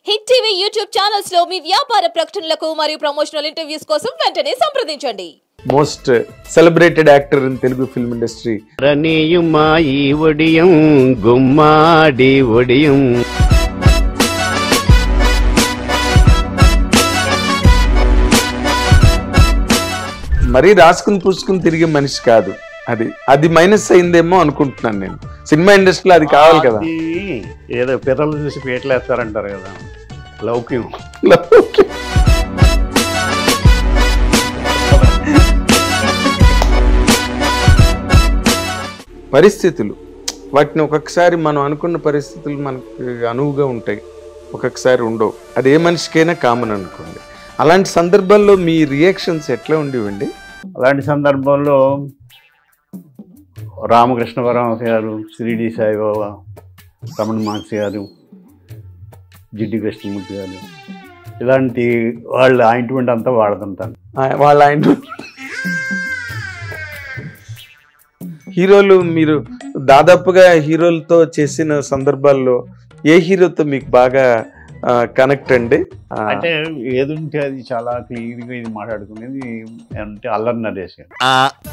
Hit TV YouTube channels లో మీ వ్యాపార ప్రకటనలకు మరియు ప్రమోషనల్ ఇంటర్వ్యూస్ కోసం వెంటనే సంప్రదించండి. Most celebrated actor in Telugu film industry. రణీయుమాయి ఒడియం గుమ్మాడి ఒడియం. మరీ రాసుకుని పూసుకుని తిరిగే మనిషి కాదు. అది మైనస్ అయిందేమో అనుకుంటున్నాను నేను. సినిమా ఇండస్ట్రీలో అది కావాలి కదా. ఏదో పిల్లలు చూసి పేటలేస్తారంటారు కదా, లౌక్యం. పరిస్థితులు వాటిని ఒక్కొక్కసారి మనం అనుకున్న పరిస్థితులు మనకి అనువుగా ఉంటాయి, ఒక్కొక్కసారి ఉండవు. అది ఏ మనిషికైనా కామన్ అనుకోండి. అలాంటి సందర్భాల్లో మీ రియాక్షన్స్ ఎట్లా ఉండేవండి? అలాంటి సందర్భంలో రామకృష్ణ పరమహంస గారు, షిరిడి సాయిబాబా, రమణ మహర్షి గారు, జిడ్డి కృష్ణమూర్తి గారు, ఇలాంటి వాళ్ళ ఆయింట్మెంట్ అంతా వాడుతుంటాను. వాళ్ళ హీరోలు మీరు దాదాపుగా హీరోలతో చేసిన సందర్భాల్లో ఏ హీరోతో మీకు బాగా కనెక్ట్ అండి? అంటే ఏదుంటే అది చాలా క్లియర్గా ఇది మాట్లాడుకునేది అంటే అల్లరి నరేష్ గారు.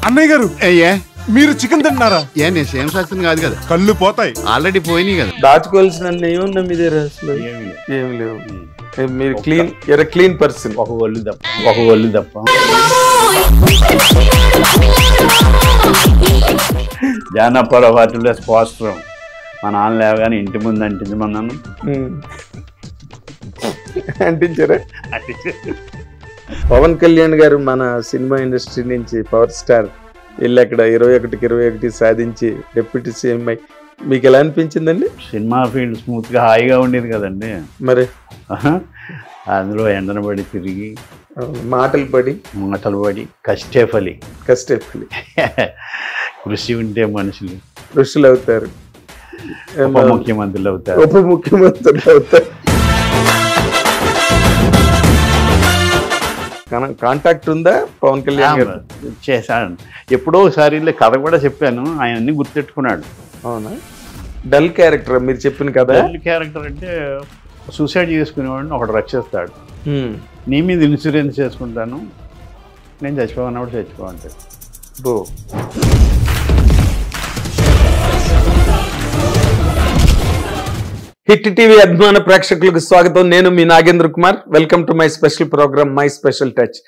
అన్నయ్య గారు, అయ్యా మీరు చికెన్ తింటున్నారా? ఏ నేను సేమ్ శాస్త్రం కాదు కదా, కళ్ళు పోతాయి. ఆల్రెడీ పోయినాయి కదా. దాచుకోవాల్సిన ఏమున్నా మీ దగ్గర అసలు ఏమి లేవు. మీరు క్లీన్ పర్సన్. ఒక ఒళ్ళు తప్ప జానపద వాటిలో పోస్టర్ మా నాన్న లేవగానే ఇంటి ముందు అంటించమన్నాను. అంటించారా? పవన్ కళ్యాణ్ గారు మన సినిమా ఇండస్ట్రీ నుంచి పవర్ స్టార్ వెళ్ళి అక్కడ 21కి 21 సాధించి డిప్యూటీ సీఎం అయి మీకు ఎలా అనిపించిందండి? సినిమా ఫీల్డ్ స్మూత్గా హాయిగా ఉండేది కదండి. మరి అందులో ఎండన పడి తిరిగి మాటలు పడి కష్టే ఫలి కృషి ఉంటే మనుషులు ఋషులు అవుతారు, ఉప ముఖ్యమంత్రులు అవుతారు. కాంటాక్ట్ ఉందా పవన్ కళ్యాణ్ గారు? చేశాను ఎప్పుడో ఒకసారి కథ కూడా చెప్పాను, ఆయన అన్ని గుర్తెట్టుకున్నాడు. అవునా? డల్ క్యారెక్టర్ మీరు చెప్పిన కదా. డల్ క్యారెక్టర్ అంటే సూసైడ్ చేసుకునేవాడిని ఒకటి రక్షిస్తాడు, నీ మీద ఇన్సూరెన్స్ చేసుకుంటాను, నేను చచ్చిపోవన్నప్పుడు చచ్చిపోమంటాడు. బో హిట్ టీవీ అభిమాన ప్రేక్షకులకు స్వాగతం. నేను మీ Nagendra Kumar. Welcome to my special program my special touch.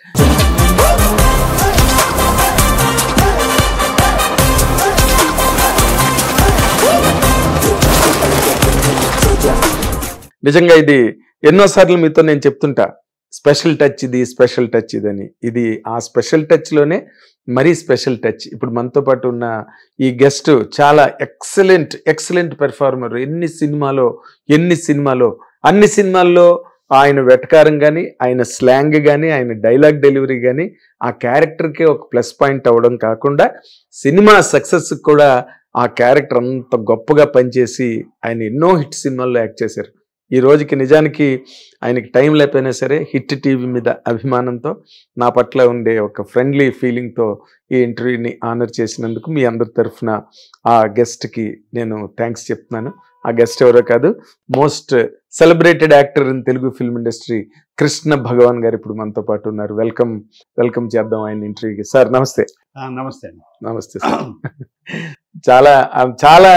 నిజంగా ఇది ఎన్నోసార్లు మీతో నేను చెప్తుంటా, స్పెషల్ టచ్ ఇది, స్పెషల్ టచ్ ఇదని. ఇది ఆ స్పెషల్ టచ్లోనే మరీ స్పెషల్ టచ్. ఇప్పుడు మనతో పాటు ఉన్న ఈ గెస్ట్ చాలా ఎక్సలెంట్ పెర్ఫార్మర్. అన్ని సినిమాల్లో ఆయన వెటకారం కానీ, ఆయన స్లాంగ్ కానీ, ఆయన డైలాగ్ డెలివరీ కానీ ఆ క్యారెక్టర్కే ఒక ప్లస్ పాయింట్ అవ్వడం కాకుండా సినిమా సక్సెస్ కూడా ఆ క్యారెక్టర్ అంత గొప్పగా పనిచేసి ఆయన ఎన్నో హిట్ సినిమాల్లో యాక్ట్ చేశారు. ఈ రోజుకి నిజానికి ఆయనకి టైం లేకపోయినా సరే హిట్ టీవీ మీద అభిమానంతో, నా పట్ల ఉండే ఒక ఫ్రెండ్లీ ఫీలింగ్తో ఈ ఇంటర్వ్యూని ఆనర్ చేసినందుకు మీ అందరి తరఫున ఆ గెస్ట్కి నేను థ్యాంక్స్ చెప్తున్నాను. ఆ గెస్ట్ ఎవరో కాదు, most celebrated actor in Telugu film industry Krishna Bhagavan గారు ఇప్పుడు మనతో పాటు ఉన్నారు. వెల్కమ్ చేద్దాం ఆయన ఇంటర్వ్యూకి. సార్ నమస్తే. నమస్తే సార్. చాలా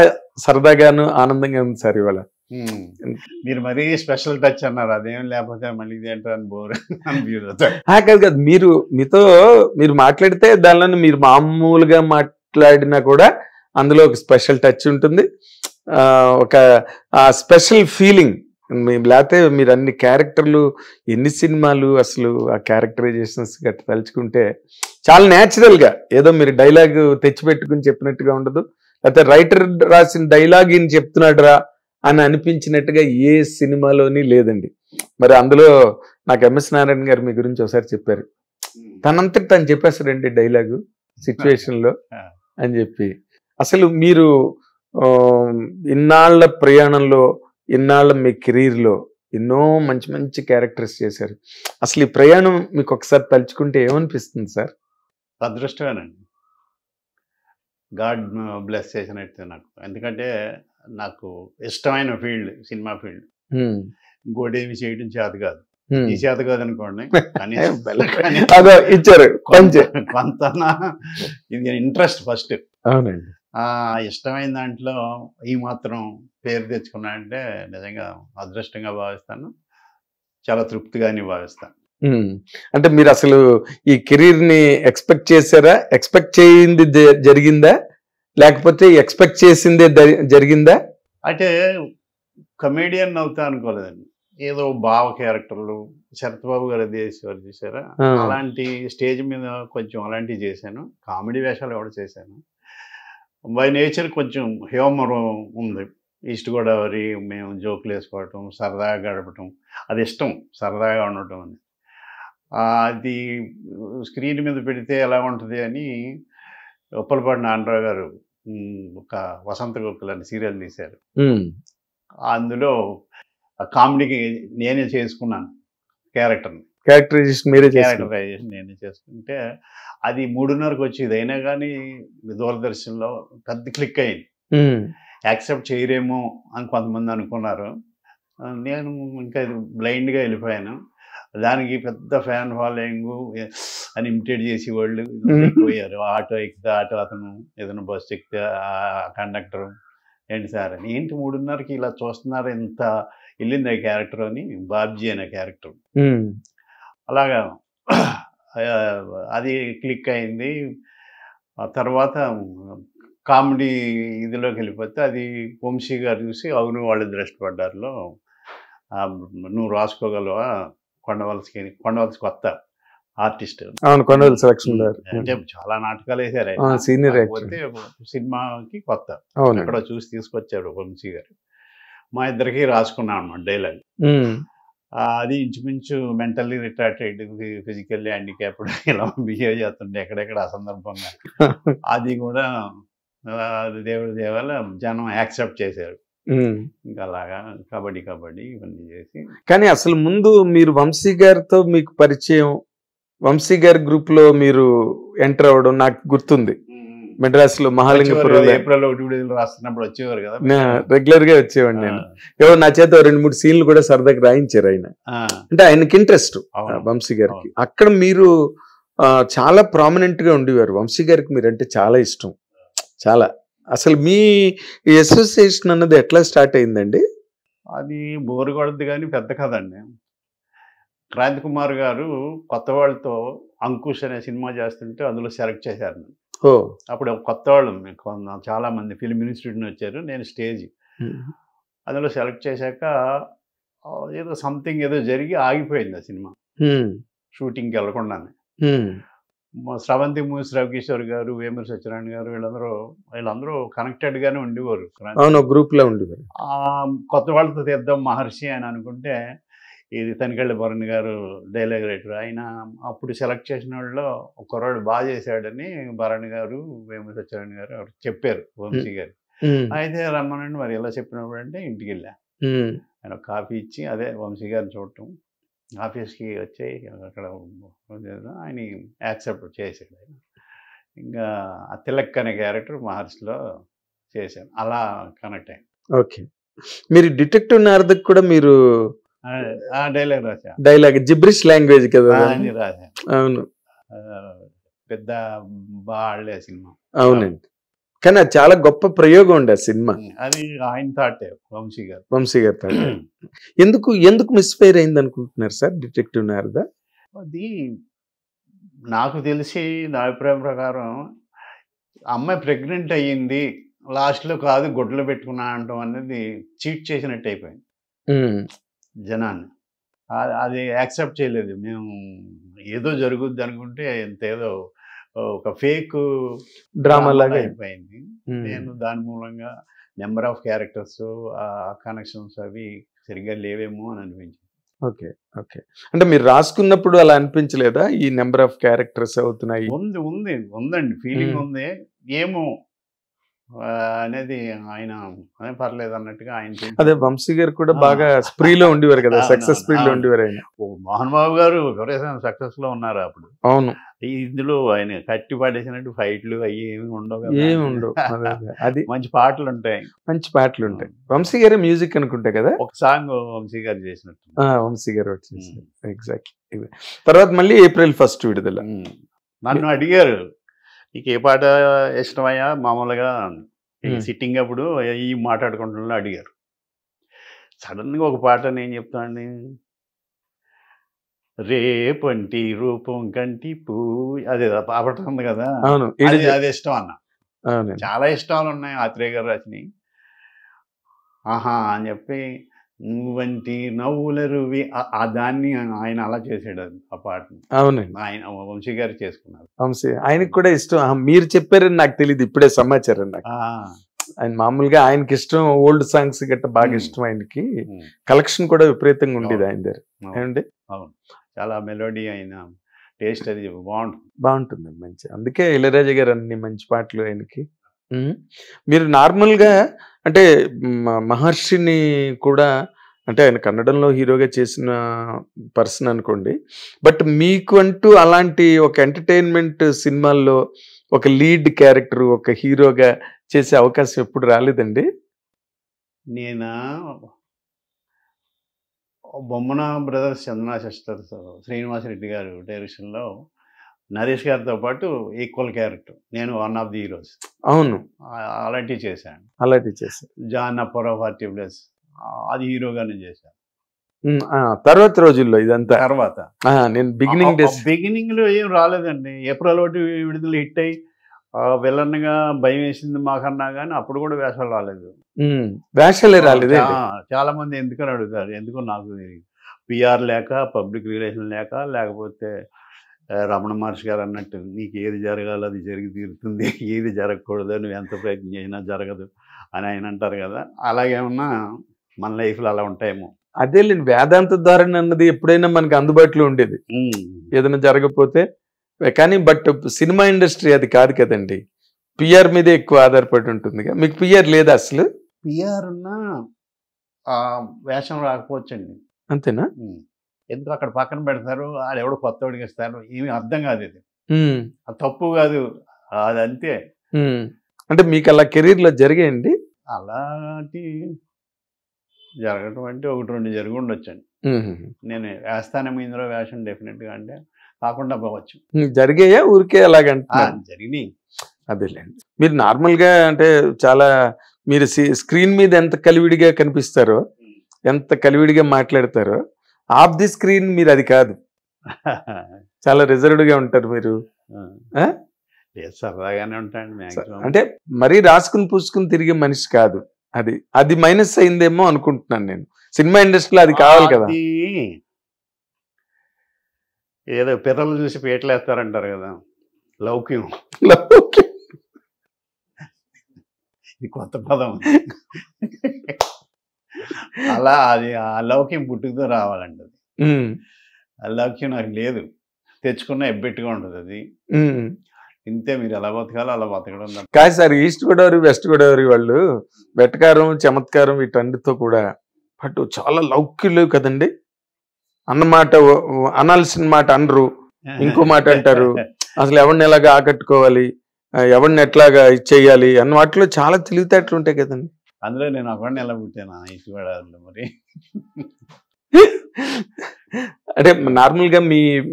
సరదాగాను ఆనందంగా ఉంది సార్ ఇవాళ. మీరు మరీ స్పెషల్ టచ్ అన్నారు, అదేం లేకపోతే మళ్ళీ ఇదేంటారు బోర్ కాదు. మీరు మాట్లాడితే దానిలో మీరు మామూలుగా మాట్లాడినా కూడా అందులో ఒక స్పెషల్ టచ్ ఉంటుంది, ఒక స్పెషల్ ఫీలింగ్. లేకపోతే మీరు అన్ని క్యారెక్టర్లు, ఎన్ని సినిమాలు, అసలు ఆ క్యారెక్టరైజేషన్స్ గట్ట తలుచుకుంటే చాలా న్యాచురల్గా ఏదో మీరు డైలాగ్ తెచ్చిపెట్టుకుని చెప్పినట్టుగా ఉండదు, లేకపోతే రైటర్ రాసిన డైలాగ్ ఈయన చెప్తున్నాడు రా అని అనిపించినట్టుగా ఏ సినిమాలోని లేదండి. మరి అందులో నాకు ఎంఎస్ నారాయణ గారు మీ గురించి ఒకసారి చెప్పారు, తనంతటి తను చెప్పేస్తాడండి డైలాగు సిచ్యువేషన్లో అని చెప్పి. అసలు మీరు ఇన్నాళ్ల ప్రయాణంలో, ఇన్నాళ్ల మీ కెరీర్లో ఎన్నో మంచి క్యారెక్టర్స్ చేశారు. అసలు ఈ ప్రయాణం మీకు ఒకసారి తలుచుకుంటే ఏమనిపిస్తుంది సార్? అదృష్టమేనండి, గాడ్ బ్లెస్ చేసినట్టు నాకు. ఎందుకంటే నాకు ఇష్టమైన ఫీల్డ్ సినిమా ఫీల్డ్. ఇంకోటి ఏమి చేయడం చేత కాదు. ఉమ్. ఈ చేత కాదు అనుకోండి, అదో ఇచ్చారు పంచ్. కొంత ఇది ఇంట్రెస్ట్ ఫస్ట్. అవునండి. ఇష్టమైన దాంట్లో ఈ మాత్రం పేరు తెచ్చుకున్నా అంటే నిజంగా అదృష్టంగా భావిస్తాను, చాలా తృప్తిగానే భావిస్తాను. అంటే మీరు అసలు ఈ కెరీర్ ని ఎక్స్పెక్ట్ చేశారా? ఎక్స్పెక్ట్ చేయింది జరిగిందా, లేకపోతే ఎక్స్పెక్ట్ చేసిందే జరిగిందా? అంటే కమేడియన్ అవుతా అనుకోలేదండి. ఏదో భావ క్యారెక్టర్లు, శరత్బాబు గారు దేశవారు చూసారా, అలాంటి స్టేజ్ మీద కొంచెం అలాంటివి చేశాను. కామెడీ వేషాలు కూడా చేశాను. బై నేచర్ కొంచెం హ్యూమర్ ఉంది. ఈస్ట్ గోదావరి, మేము జోకులు వేసుకోవటం, సరదాగా గడపటం, అది ఇష్టం, సరదాగా ఉండటం అని. అది స్క్రీన్ మీద పెడితే ఎలా ఉంటుంది అని ఉప్పలపాటి నారాయణరావు గారు ఒక వసంత గోకుల్ అని సీరియల్ తీశారు. అందులో కామెడీకి నేనే చేసుకున్నాను క్యారెక్టర్ని. క్యారెక్టరైజేషన్ మీరే క్యారెక్టరైజేషన్ నేనే చేసుకుంటే అది 3:30కి వచ్చేది. అయినా కానీ దూరదర్శన్లో పెద్ద క్లిక్ అయింది. యాక్సెప్ట్ చేయరేమో అని కొంతమంది అనుకున్నారు. నేను ఇంకా బ్లైండ్గా వెళ్ళిపోయాను. దానికి పెద్ద ఫ్యాన్ ఫాలోయింగ్ అని ఇమిటేట్ చేసి వాళ్ళు పోయారు. ఆటో ఎక్కితే ఆటో అతను, ఏదైనా బస్సు ఎక్కితే కండక్టర్, ఏంటి సార్ అని, ఏంటి 3:30కి ఇలా చూస్తున్నారు, ఎంత వెళ్ళింది ఆ క్యారెక్టర్ అని. బాబ్జీ అనే క్యారెక్టర్ అలాగా అది క్లిక్ అయింది. ఆ తర్వాత కామెడీ ఇదిలోకి వెళ్ళిపోతే అది వంశీ గారు చూసి అవును వాళ్ళు దృష్టిపడ్డారులో నువ్వు రాసుకోగలవా, కొండవలసి కొత్త ఆర్టిస్ట్. అవును, కొండవలసి సెలక్షన్ అంటే చాలా నాటకాలు వేసారు, సీనియర్ సినిమాకి కొత్త. అవును, అక్కడ చూసి తీసుకొచ్చారు వంశీ గారు. మా ఇద్దరికి రాసుకున్నాం అన్నమాట డైలాగ్. అది ఇంచుమించు మెంటల్లీ రిటార్టెడ్, ఫిజికల్లీ హ్యాండిక్యాప్డ్ ఇలా బిహేవ్ చేస్తుండే ఎక్కడెక్కడ అసందర్భంగా. అది కూడా దేవుడి దేవాల జనం యాక్సెప్ట్ చేశారు. ఇంకా అలాగా కబడ్డీ ఇవన్నీ చేసి. కానీ అసలు ముందు మీరు వంశీ గారితో మీకు పరిచయం, వంశీ గారి గ్రూప్ లో మీరు ఎంటర్ అవ్వడం నాకు గుర్తుంది. మెడ్రాస్ లో మహాలింగపురం ఏప్రిల్ 1 రాస్తున్నప్పుడు వచ్చేవారు కదా, రెగ్యులర్ గా వచ్చేవాడిని నేను. ఎవరు నా చేత 2-3 సీన్లు కూడా సరదాగా రాయించారు ఆయన. అంటే ఆయనకి ఇంట్రెస్ట్ వంశీ గారికి. అక్కడ మీరు చాలా ప్రామినెంట్ గా ఉండేవారు. వంశీ గారికి మీరంటే చాలా ఇష్టం, చాలా. అసలు మీ అసోసియేషన్ అన్నది ఎట్లా స్టార్ట్ అయిందండి? అది బోరు కొడద్దు కానీ పెద్ద కదండి. క్రాంతి కుమార్ గారు కొత్త వాళ్ళతో అంకుష్ అనే సినిమా చేస్తుంటే అందులో సెలెక్ట్ చేశారు. అప్పుడు కొత్త వాళ్ళు చాలా మంది ఫిల్మ్ ఇన్స్టిట్యూట్ నుంచి వచ్చారు. నేను స్టేజ్ అందులో సెలెక్ట్ చేశాక ఏదో సంథింగ్ ఏదో జరిగి ఆగిపోయింది ఆ సినిమా, షూటింగ్కి వెళ్ళకుండానే. స్రవంతి మూసి రవికిషోర్ గారు, వేమూరి సత్యనారాయణ గారు వీళ్ళందరూ కనెక్టెడ్ గానే ఉండేవారు, గ్రూప్ లో ఉండేవారు. కొత్త వాళ్ళతో తెద్దాం మహర్షి అని అనుకుంటే ఇది తనికెళ్ళ భరణ్ గారు డైలాగ్ రైటర్, ఆయన అప్పుడు సెలెక్ట్ చేసిన వాళ్ళలో ఒక కుర్రాడు బాగా చేశాడని భరణ్ గారు, వేమూరి సత్యనారాయణ గారు చెప్పారు వంశీ గారు. అయితే రమ్మనండి. మరి ఎలా చెప్పినప్పుడు అంటే ఇంటికి వెళ్ళా. ఆయన కాఫీ ఇచ్చి అదే వంశీ గారిని చూడటం, ఆఫీస్కి వచ్చి అక్కడ ఆయన యాక్సెప్ట్ చేశాడు. ఆయన ఇంకా ఆ తిలక్ అనే క్యారెక్టర్ మహర్షిలో చేశాను. అలా కనెక్ట్ అయ్యాను. ఓకే. మీరు డిటెక్టివ్ నారదకు కూడా మీరు డైలాగ్ రాశా. డైలాగ్ జిబ్రిష్ లాంగ్వేజ్ కదా రాశాను. అవును, పెద్ద బాగా సినిమా. అవునండి, కానీ అది చాలా గొప్ప ప్రయోగం ఉండే ఆ సినిమా. అది ఆయన థాటే, వంశీ గారు థాట్. ఎందుకు మిస్ఫైర్ అయింది అనుకుంటున్నారు సార్ డిటెక్టివ్ నారద? అది నాకు తెలిసి నా అభిప్రాయం ప్రకారం అమ్మాయి ప్రెగ్నెంట్ అయ్యింది, లాస్ట్లో కాదు గొడ్లు పెట్టుకున్నా అంటాం అనేది చీట్ చేసినట్టు అయిపోయింది జనాన్ని. అది యాక్సెప్ట్ చేయలేదు. మేము ఏదో జరుగుద్ది అనుకుంటే ఏదో ఒక ఫేక్ డ్రామా లాగా అయిపోయింది. నేను దాని మూలంగా నెంబర్ ఆఫ్ క్యారెక్టర్స్, కనెక్షన్స్ అవి సరిగ్గా లేవేమో అని అనిపించింది. ఓకే, అంటే మీరు రాసుకున్నప్పుడు అలా అనిపించలేదా? ఈ నెంబర్ ఆఫ్ క్యారెక్టర్స్ అవుతున్నాయి. ఉందండి, ఫీలింగ్ ఉంది. ఏమో అనేది ఆయన పర్లేదు అన్నట్టుగా ఆయన అదే వంశీ గారు కూడా బాగా స్ప్రీలో ఉండేవారు కదా, సక్సెస్ స్ప్రీలో ఉండేవారు ఆయన. మోహన్ బాబు గారు విపరీతమైన సక్సెస్ లో ఉన్నారు అప్పుడు. అవును, ఇందులో ఆయన కట్టి పడేసినట్టు ఫైట్లు అవి ఏమి ఉండవు కదా, ఏమి ఉండవు. అది మంచి పాటలు ఉంటాయి, మంచి పాటలు ఉంటాయి. వంశీ గారే మ్యూజిక్ అనుకుంటా కదా, ఒక సాంగ్ వంశీ గారు చేసినట్టు. వంశీ గారు వచ్చేసి ఎగ్జాక్ట్లీ. తర్వాత మళ్ళీ April 1 విడుదల. నన్ను అడిగారు నీకు ఏ పాట ఇష్టమయ్యా మామూలుగా సిట్టింగ్ అప్పుడు ఈ మాట్లాడుకుంటున్నా అడిగారు. సడన్ గా ఒక పాట నేను చెప్తాను, రేపంటి రూపం కంటి పూ, అదే పాట ఉంది కదా, అవును, అది ఇష్టం అన్న. చాలా ఇష్టాలు ఉన్నాయి ఆత్రేయ గారు రచని. ఆహా అని చెప్పి నువ్వంటి నవ్వుల రువి ఆ దాన్ని ఆయన అలా చేసాడు ఆ పాటని. అవునండి, ఆయన వంశీ గారు చేసుకున్నారు. వంశీ ఆయనకి కూడా ఇష్టం. మీరు చెప్పారని నాకు తెలియదు, ఇప్పుడే సమాచారం నాకు. ఆయన మామూలుగా ఆయనకి ఇష్టం ఓల్డ్ సాంగ్స్ గట్ట బాగా ఇష్టం. ఆయనకి కలెక్షన్ కూడా విపరీతంగా ఉండేది ఆయన దగ్గర. ఏమండి? అవును, చాలా మెలోడీ అయిన టేస్ట్ అది బాగుంటుంది మంచి. అందుకే ఇళయరాజా గారు అన్ని మంచి పాటలు ఆయనకి. మీరు నార్మల్గా అంటే మహర్షిని కూడా, అంటే ఆయన కన్నడంలో హీరోగా చేసిన పర్సన్ అనుకోండి, బట్ మీకు అంటూ అలాంటి ఒక ఎంటర్టైన్మెంట్ సినిమాల్లో ఒక లీడ్ క్యారెక్టర్, ఒక హీరోగా చేసే అవకాశం ఎప్పుడు రాలేదండి? నేను బొమ్మన బ్రదర్స్, చందనా సిస్టర్స్, శ్రీనివాసరెడ్డి గారు డైరెక్షన్లో నరేష్ గారితో పాటు ఈక్వల్ క్యారెక్టర్, నేను వన్ ఆఫ్ ది హీరోస్. అవును, అలాంటివి చేశాను. జాన్ అప్పర్ ఆఫ్ ఆర్టిప్లస్, అది హీరోగానే చేశాను. తర్వాత రోజుల్లో ఇదంతా తర్వాత నేను బిగినింగ్ లో ఏం రాలేదండి. ఏప్రిల్ 1 విడుదల హిట్ అయ్యి విలన్ గా భయం వేసింది మాకన్నా కానీ అప్పుడు కూడా వేషాలు రాలేదు. వేషాలే రాలేదు. చాలా మంది ఎందుకని అడుగుతారు, ఎందుకో నాకు పిఆర్ లేక, పబ్లిక్ రిలేషన్ లేక, లేకపోతే రమణ మహర్షి గారు అన్నట్టు నీకు ఏది జరగాలో అది జరిగి తీరుతుంది, ఏది జరగకూడదు నువ్వు ఎంత ప్రయత్నం చేసినా జరగదు అని ఆయన అంటారు కదా. అలాగేమన్నా మన లైఫ్లో అలా ఉంటాయేమో. అదే లేని వేదాంత ధారణ అన్నది ఎప్పుడైనా మనకి అందుబాటులో ఉండేది ఏదైనా జరగకపోతే. కానీ బట్ సినిమా ఇండస్ట్రీ అది కాదు కదండి, పిఆర్ మీదే ఎక్కువ ఆధారపడి ఉంటుంది. మీకు పిఆర్ లేదా అసలు? పిఆర్ ఉన్నా వేషం రాకపోవచ్చండి. అంతేనా? ఎందుకు అక్కడ పక్కన పెడతారు, వాళ్ళు ఎవడో కొత్తవాడికి ఇస్తారు, ఏమి అర్థం కాదు. ఇది అది తప్పు కాదు, అది అంతే. అంటే మీకు అలా కెరీర్లో జరిగాయండి అలాంటి జరగటం అంటే 1-2 జరిగి ఉండొచ్చండి. నేను వేస్తానేమో ఇందులో వేషం డెఫినెట్గా అంటే కాకుండా పోవచ్చు. జరిగాయా ఊరికే అలాగంటే? జరిగినాయి. అదేలేండి. మీరు నార్మల్గా అంటే చాలా మీరు స్క్రీన్ మీద ఎంత కలివిడిగా కనిపిస్తారో, ఎంత కలివిడిగా మాట్లాడతారో, ఆఫ్ ది స్క్రీన్ మీరు అది కాదు, చాలా రిజర్వ్డ్ గా ఉంటారు మీరు. సరదాగానే ఉంటాయండి. అంటే మరీ రాసుకుని పూసుకుని తిరిగే మనిషి కాదు. అది మైనస్ అయిందేమో అనుకుంటున్నాను నేను. సినిమా ఇండస్ట్రీలో అది కావాలి కదా. ఏదో పిల్లలు చూసి పేటలు వేస్తారంటారు కదా, లౌక్యం. ఇది కొత్త పదం. అలా అది ఆ లౌక్యం పుట్టుకతో రావాలండి. అది ఆ లౌక్యం నాకు లేదు, తెచ్చుకున్న ఎబ్బెట్టుగా ఉంటుంది. అది ఇంతే, మీరు ఎలా బతకాలో అలా బతకడం. కాదు sir, east Godavari west Godavari వాళ్ళు వెటకారం చమత్కారం వీటన్నిటితో కూడా బట్ చాలా లౌక్యులు కదండి. అన్నమాట అనాల్సిన మాట అనరు, ఇంకో మాట అంటారు. అసలు ఎవరిని ఎలాగా ఆకట్టుకోవాలి, ఎవరిని ఎట్లాగా ఇచ్చేయాలి అన్న వాటిలో చాలా తెలివితేటలు ఉంటాయి కదండి. అందులో నేను ఒకరిని ఎలా పుట్టాను ఈస్ట్ గోదావరిలో. మరి అంటే నార్మల్ గా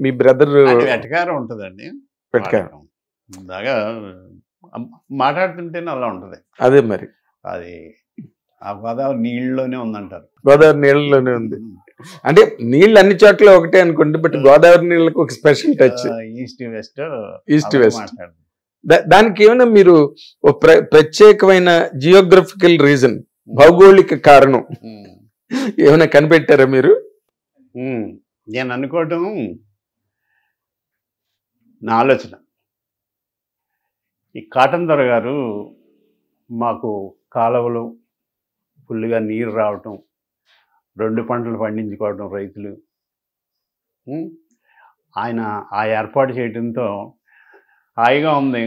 మీ బ్రదర్ వెటకారం ఉంటుందండి, వెటకారం బాగా మాట్లాడుతుంటేనే అలా ఉంటుంది. అదే మరి అది ఆ గోదావరి నీళ్ళలోనే ఉందంటారు. గోదావరి నీళ్ళలోనే ఉంది అంటే నీళ్ళు అన్ని చోట్ల ఒకటే అనుకోండి, బట్ గోదావరి నీళ్ళకి ఒక స్పెషల్ టచ్. ఈస్ట్ వెస్ట్ దానికి ఏమైనా మీరు ప్రత్యేకమైన జియోగ్రఫికల్ రీజన్, భౌగోళిక కారణం ఏమైనా కనిపెట్టారా మీరు? నేను అనుకోవటం నా ఆలోచన. ఈ కాటన్ దొర గారు మాకు కాలువలు ఫుల్గా నీరు రావటం, 2 పంటలు పండించుకోవటం రైతులు, ఆయన ఆ ఏర్పాటు చేయడంతో హాయిగా ఉంది.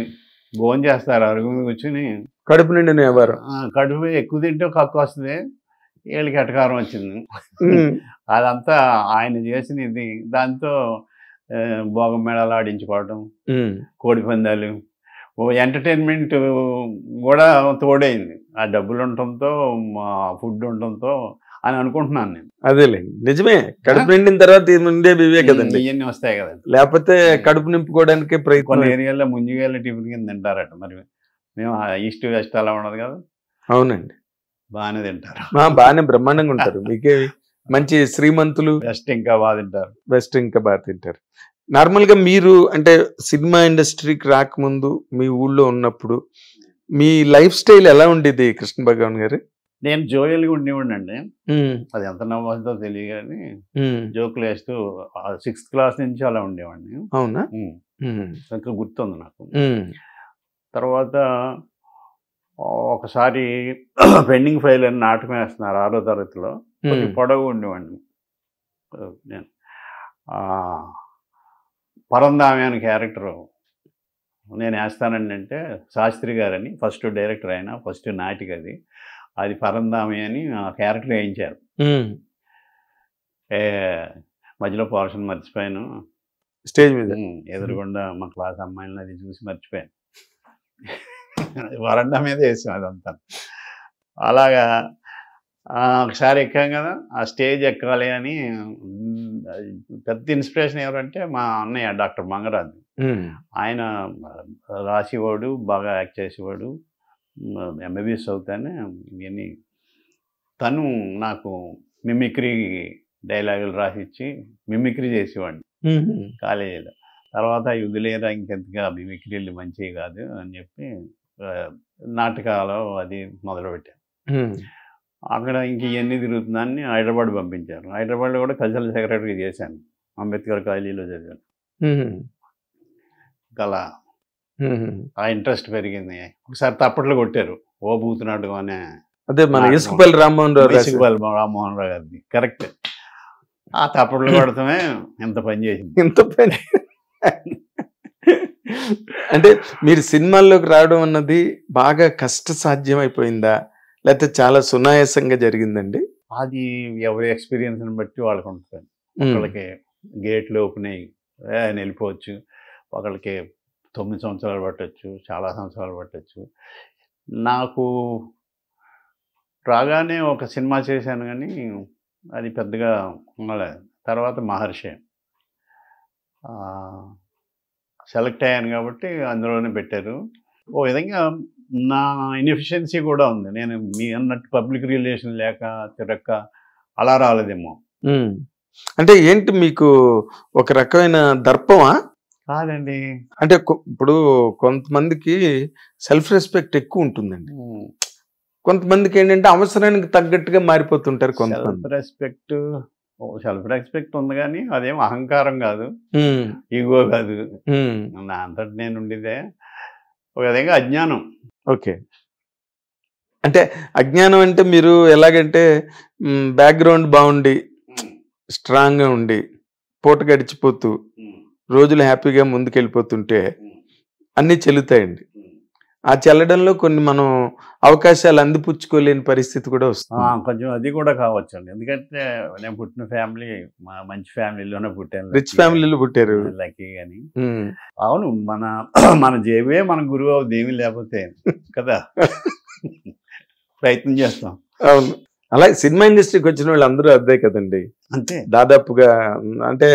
భోజనం చేస్తారు, అరుగు మీద కూర్చుని కడుపు నిండిన వ్యవహారం. కడుపు ఎక్కువ తింటే కక్కు వస్తుంది, వీళ్ళకి ఎటకారం వచ్చింది. ఉమ్, అదంతా ఆయన చేసిన ఇది. దాంతో భోగం మేళాలు ఆడించుకోవడం, ఉమ్, కోడి పందాలు, ఓ ఎంటర్టైన్మెంట్ కూడా తోడైంది. ఆ డబ్బులు ఉండటంతో, ఫుడ్ ఉండటంతో అని అనుకుంటున్నాను నేను. అదేలే నిజమే. కడుపు నిండిన తర్వాత ఉండేవి ఇవే కదండి, ఇవన్నీ వస్తాయి కదండి. లేకపోతే కడుపు నింపుకోవడానికి కొన్ని ప్రయత్నం. ఏరియాలో ముంజిగాయల టిఫిన్ కింద తింటారట. మరి మేము ఈస్ట్ వెస్ట్ అలా ఉండదు కదా, అవునండి, బాగానే తింటారు. బాగానే బ్రహ్మాండంగా ఉంటారు. మీకే మంచి శ్రీమంతులు వెస్ట్ ఇంకా బాగా తింటారు. బెస్ట్ ఇంకా బాగా తింటారు. నార్మల్గా మీరు అంటే సినిమా ఇండస్ట్రీకి రాకముందు మీ ఊళ్ళో ఉన్నప్పుడు మీ లైఫ్ స్టైల్ ఎలా ఉండేది కృష్ణ భగవాన్ గారు? నేను జోయల్గా ఉండేవాడిని అండి. ఉమ్, అది ఎంత నవ్వుతుందో తెలియదు కానీ ఉమ్, జోకులు వేస్తూ 6th క్లాస్ నుంచి అలా ఉండేవాడిని. అవునా? ఉమ్. ఉమ్, ఇంకా గుర్తుంది నాకు. ఉమ్, తర్వాత ఒకసారి పెండింగ్ ఫైల్ అని నాటకం వేస్తున్నారు 6వ తరగతిలో. కొంచెం పొడవు ఉండేవాడిని నేను. పరందామి అని క్యారెక్టరు నేను వేస్తానండి అంటే, శాస్త్రి గారని ఫస్ట్ డైరెక్టర్, ఆయన ఫస్ట్ నాటిక అది. అది పరందామి అని ఆ క్యారెక్టర్ వేయించారు. ఉమ్, మధ్యలో పోర్షన్ మర్చిపోయాను. స్టేజ్ మీద ఎదురుగుండా మా క్లాస్ అమ్మాయిలను అది చూసి మర్చిపోయాను. వరండా మీద వేసాం అదంతా. అలాగా ఒకసారి ఎక్కాం కదా, ఆ స్టేజ్ ఎక్కాలి అని పెద్ద ఇన్స్పిరేషన్ ఎవరంటే మా అన్నయ్య డాక్టర్ మంగరాజు. ఆయన రాసేవాడు, బాగా యాక్ట్ చేసేవాడు, MBBS అవుతానే ఇవన్నీ. తను నాకు మిమిక్రీ డైలాగులు రాసిచ్చి మిమిక్రీ చేసేవాడిని కాలేజీలో. తర్వాత వదిలేరా ఇంకెంతగా మిమిక్రీలు మంచివి కాదు అని చెప్పి నాటకాలు అది మొదలుపెట్టాను. అక్కడ ఇంక ఇవన్నీ తిరుగుతుందని హైదరాబాద్ పంపించారు. హైదరాబాద్లో కూడా కల్చరల్ సెక్రటరీ చేశాను. అంబేద్కర్ కాలేజీలో చదివాను. అలా ఆ ఇంట్రెస్ట్ పెరిగింది. ఒకసారి తప్పట్లు కొట్టారు, ఓ బూతునాటకం అనే. అదే మన ఇసుకపల్లి రామ్మోహన్ రామ్మోహన్ రావు గారిది కరెక్ట్. ఆ తప్పట్లు కొడతామే ఎంత పని చేసింది. ఎంత పని అంటే మీరు సినిమాల్లోకి రావడం అన్నది బాగా కష్ట సాధ్యం అయిపోయిందా, లేకపోతే చాలా సునాయాసంగా జరిగిందండి? అది ఎవరి ఎక్స్పీరియన్స్ని బట్టి వాళ్ళకి ఉంటుంది. ఒకళ్ళకి గేట్లు ఓపెన్ అయ్యి ఆయన వెళ్ళిపోవచ్చు, ఒకళ్ళకి 9 సంవత్సరాలు పట్టచ్చు, చాలా సంవత్సరాలు పట్టచ్చు. నాకు రాగానే ఒక సినిమా చేశాను కానీ అది పెద్దగా ఉండలేదు. తర్వాత మహర్షి సెలెక్ట్ అయ్యాను కాబట్టి అందులోనే పెట్టారు. ఓ విధంగా నా ఇన్ఎఫిషియన్సీ కూడా ఉంది. నేను మీ అన్నట్టు పబ్లిక్ రిలేషన్ లేక తిరక్క అలా రాలేదేమో. అంటే ఏంటి మీకు ఒక రకమైన దర్పమా? కాదండి, అంటే ఇప్పుడు కొంతమందికి సెల్ఫ్ రెస్పెక్ట్ ఎక్కువ ఉంటుందండి, కొంతమందికి ఏంటంటే అవసరానికి తగ్గట్టుగా మారిపోతుంటారు. సెల్ఫ్ రెస్పెక్ట్ ఉంది కానీ అదేం అహంకారం కాదు, ఈగో కాదు. నా అంతటి నేను ఉండేదే ఒక విధంగా అజ్ఞానం. ఓకే, అంటే అజ్ఞానం అంటే మీరు ఎలాగంటే బ్యాక్గ్రౌండ్ బాగుండి స్ట్రాంగ్గా ఉండి పూట గడిచిపోతూ రోజులు హ్యాపీగా ముందుకెళ్ళిపోతుంటే అన్నీ చెల్లుతాయండి. ఆ చెల్లడంలో కొన్ని మనం అవకాశాలు అందిపుచ్చుకోలేని పరిస్థితి కూడా వస్తుంది. కొంచెం అది కూడా కావచ్చు అండి. ఎందుకంటే నేను పుట్టిన ఫ్యామిలీ మంచి ఫ్యామిలీలోనే పుట్టాను, రిచ్ ఫ్యామిలీలో పుట్టారు. లక్కీ కానీ. అవును, మన జేబే మన గురువు అవుతుంది, ఏమీ లేకపోతే కదా. ప్రయత్నం చేస్తాం. అవును, అలాగే సినిమా ఇండస్ట్రీకి వచ్చిన వాళ్ళు అందరూ అదే కదండి. అంతే దాదాపుగా. అంటే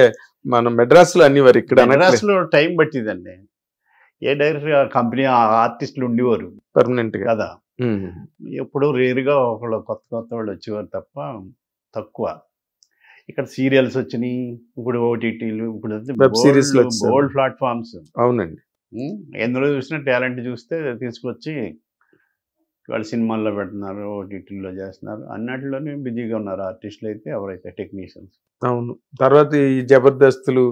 మన మెడ్రాస్లో అన్ని వారు, ఇక్కడ మెడ్రాస్లో టైం పట్టిందండి. ఏ డైరెక్టర్ కంపెనీ ఆర్టిస్టులు ఉండేవారు పర్మనెంట్ కదా. ఎప్పుడు రేరుగా ఒకళ్ళు కొత్త వాళ్ళు వచ్చేవారు తప్ప తక్కువ. ఇక్కడ సీరియల్స్ వచ్చినాయి, ఇప్పుడు ఓటీటీలు, ఇప్పుడు వెబ్ సిరీస్ గోల్డ్ ప్లాట్ఫామ్స్. అవునండి, ఎందులో చూసినా టాలెంట్ చూస్తే తీసుకొచ్చి వాళ్ళు సినిమాల్లో పెడుతున్నారు, ఓటీటీలో చేస్తున్నారు, అన్నిటిలోనే బిజీగా ఉన్నారు ఆర్టిస్టులు అయితే, ఎవరైతే టెక్నీషియన్స్. అవును, తర్వాత ఈ జబర్దస్తులు,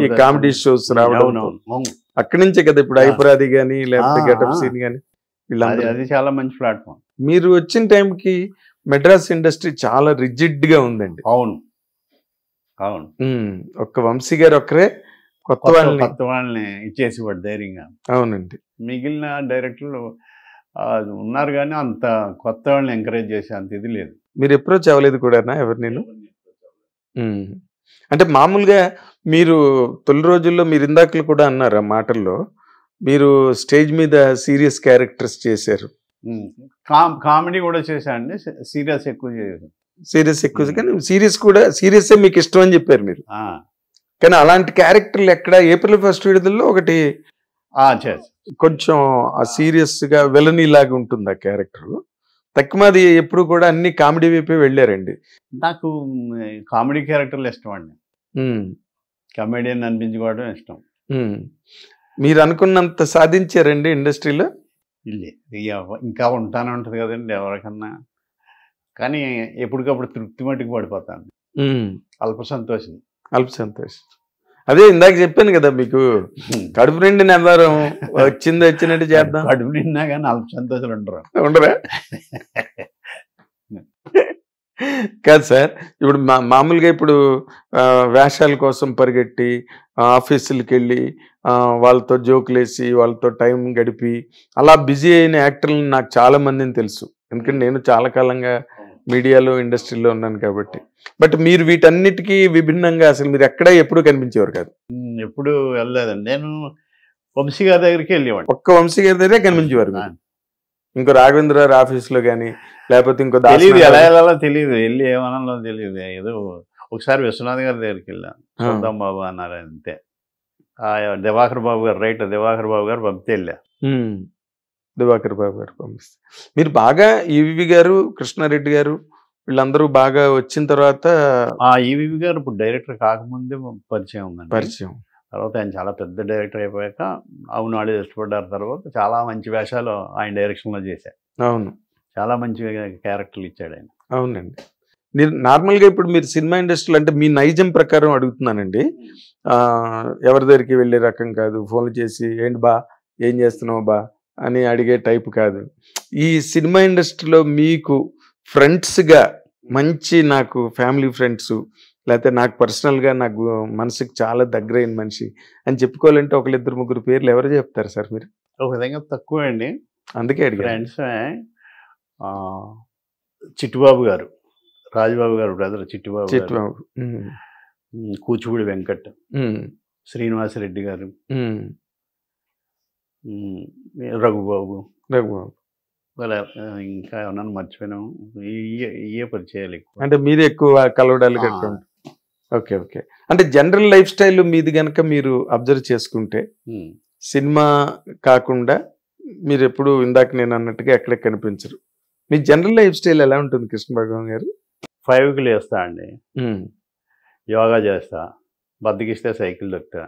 ఈ కామెడీ షోస్ రావడం అక్కడి నుంచే కదా. ఇప్పుడు ఐపరాది కానీ లేకపోతే గెటప్ సీన్ కానీ, అది చాలా మంచి ప్లాట్ఫామ్. మీరు వచ్చిన టైంకి మెడ్రాస్ ఇండస్ట్రీ చాలా రిజిడ్ గా ఉందండి. అవును అవును, ఒక్క వంశీ గారు ఒక్కరే కొత్త వాళ్ళని ఇచ్చేసేవాడు ధైర్యంగా. అవునండి, మిగిలిన డైరెక్టర్లు ఉన్నారు కానీ అంత కొత్త వాళ్ళని ఎంకరేజ్ చేసే అంత ఇది లేదు. మీరు అప్రోచ్ అవ్వలేదు కూడా ఎవరు నేను? అంటే మామూలుగా మీరు తొలి రోజుల్లో మీరు ఇందాకలు కూడా అన్నారు ఆ మాటల్లో, మీరు స్టేజ్ మీద సీరియస్ క్యారెక్టర్స్ చేశారు. కామెడీ కూడా చేశానండి, సీరియస్ ఎక్కువ చేశాను. సీరియస్ ఎక్కువ, కానీ సీరియస్ కూడా సీరియస్ మీకు ఇష్టం అని చెప్పారు మీరు. కానీ అలాంటి క్యారెక్టర్లు ఎక్కడ ఏప్రిల్ ఫస్ట్ విడుదలలో ఒకటి కొంచెం ఆ సీరియస్ గా విలనీ లాగా ఉంటుంది ఆ క్యారెక్టర్. తక్కువది ఎప్పుడు కూడా అన్ని కామెడీ వైపే వెళ్ళారండి. నాకు కామెడీ క్యారెక్టర్లు ఇష్టం అండి, కమెడియన్ అనిపించుకోవడం ఇష్టం. మీరు అనుకున్నంత సాధించారండి ఇండస్ట్రీలో? ఇంకా ఉంటానే ఉంటుంది కదండి ఎవరికన్నా, కానీ ఎప్పటికప్పుడు తృప్తి మట్టుకు పడిపోతాను. అల్ప సంతోషం. అదే ఇందాక చెప్పాను కదా మీకు, కడుపు నిండి నెంబరం వచ్చినట్టు చేద్దాం. కడుపు నిండినా కానీ అల్ప సంతోషాలు ఉండరా? కాదు సార్, ఇప్పుడు మామూలుగా ఇప్పుడు వేషాల కోసం పరిగెట్టి ఆఫీసులకి వెళ్ళి వాళ్ళతో జోకులు వేసి వాళ్ళతో టైం గడిపి అలా బిజీ అయిన యాక్టర్లను నాకు చాలా మందిని తెలుసు, ఎందుకంటే నేను చాలా కాలంగా మీడియాలో ఇండస్ట్రీలో ఉన్నాను కాబట్టి. బట్ మీరు వీటన్నిటికీ విభిన్నంగా అసలు మీరు ఎక్కడ ఎప్పుడు కనిపించేవారు కాదు. ఎప్పుడు వెళ్ళలేదండి, నేను వంశీ గారి దగ్గరికి వెళ్ళేవాడు. ఒక్క వంశీ గారి దగ్గరే కనిపించేవారు. ఇంకో రాఘవేంద్ర గారి ఆఫీస్లో కానీ లేకపోతే ఇంకో తెలియదు, ఎలా వెళ్ళాలో తెలియదు, వెళ్ళి ఏమనాలో తెలియదు. ఏదో ఒకసారి విశ్వనాథ్ గారి దగ్గరికి వెళ్ళాను, చూద్దాం బాబు అన్నారు అంతే. దివాకర్ బాబు గారు దివాకర్ బాబు గారు పంపితే వెళ్ళా. దివాకర్ బాబు గారు పంపిస్తే మీరు బాగా ఈవి గారు, కృష్ణారెడ్డి గారు వీళ్ళందరూ బాగా వచ్చిన తర్వాత ఈవి గారు ఇప్పుడు డైరెక్టర్ కాకముందే పరిచయం ఉందండి. తర్వాత ఆయన చాలా పెద్ద డైరెక్టర్ అయిపోయాక అవును వాళ్ళు ఇష్టపడ్డారు. తర్వాత చాలా మంచి వేషాలు ఆయన డైరెక్షన్లో చేశారు. అవును, చాలా మంచి క్యారెక్టర్లు ఇచ్చాడు ఆయన. అవునండి. మీరు నార్మల్గా ఇప్పుడు మీరు సినిమా ఇండస్ట్రీలో అంటే మీ నైజం ప్రకారం అడుగుతున్నానండి, ఎవరి దగ్గరికి వెళ్ళే రకం కాదు, ఫోన్లు చేసి ఏంటి బా ఏం చేస్తున్నావు బా అని అడిగే టైపు కాదు. ఈ సినిమా ఇండస్ట్రీలో మీకు ఫ్రెండ్స్గా మంచి నాకు ఫ్యామిలీ ఫ్రెండ్స్ లేకపోతే నాకు పర్సనల్గా నాకు మనసుకి చాలా దగ్గరైన మనిషి అని చెప్పుకోవాలంటే ఒకళ్ళిద్దరు ముగ్గురు పేర్లు ఎవరు చెప్తారు సార్ మీరు? ఒక విధంగా తక్కువ అండి, అందుకే అడిగాను. ఫ్రెండ్స్ చిట్టుబాబు గారు, రాజుబాబు గారు బ్రదర్ చిట్టుబాబు, కూచిపూడి వెంకట్, శ్రీనివాసరెడ్డి గారు, రఘుబాబు, ఇంకా ఏమన్నా మర్చిపోయినాము. ఇయే పరిచయాలు ఎక్కువ, అంటే మీది ఎక్కువ కలవడాలు కట్టుకుంటారు. Okay okay. అంటే జనరల్ లైఫ్ స్టైల్ మీది కనుక మీరు అబ్జర్వ్ చేసుకుంటే సినిమా కాకుండా మీరు ఎప్పుడు ఇందాక నేను అన్నట్టుగా ఎక్కడ కనిపించరు. మీ జనరల్ లైఫ్ స్టైల్ ఎలా ఉంటుంది కృష్ణ భగవాన్ గారు? 5కి లేస్తా అండి, యోగా చేస్తా, బద్దకిస్తే సైకిల్ దొక్కుతా,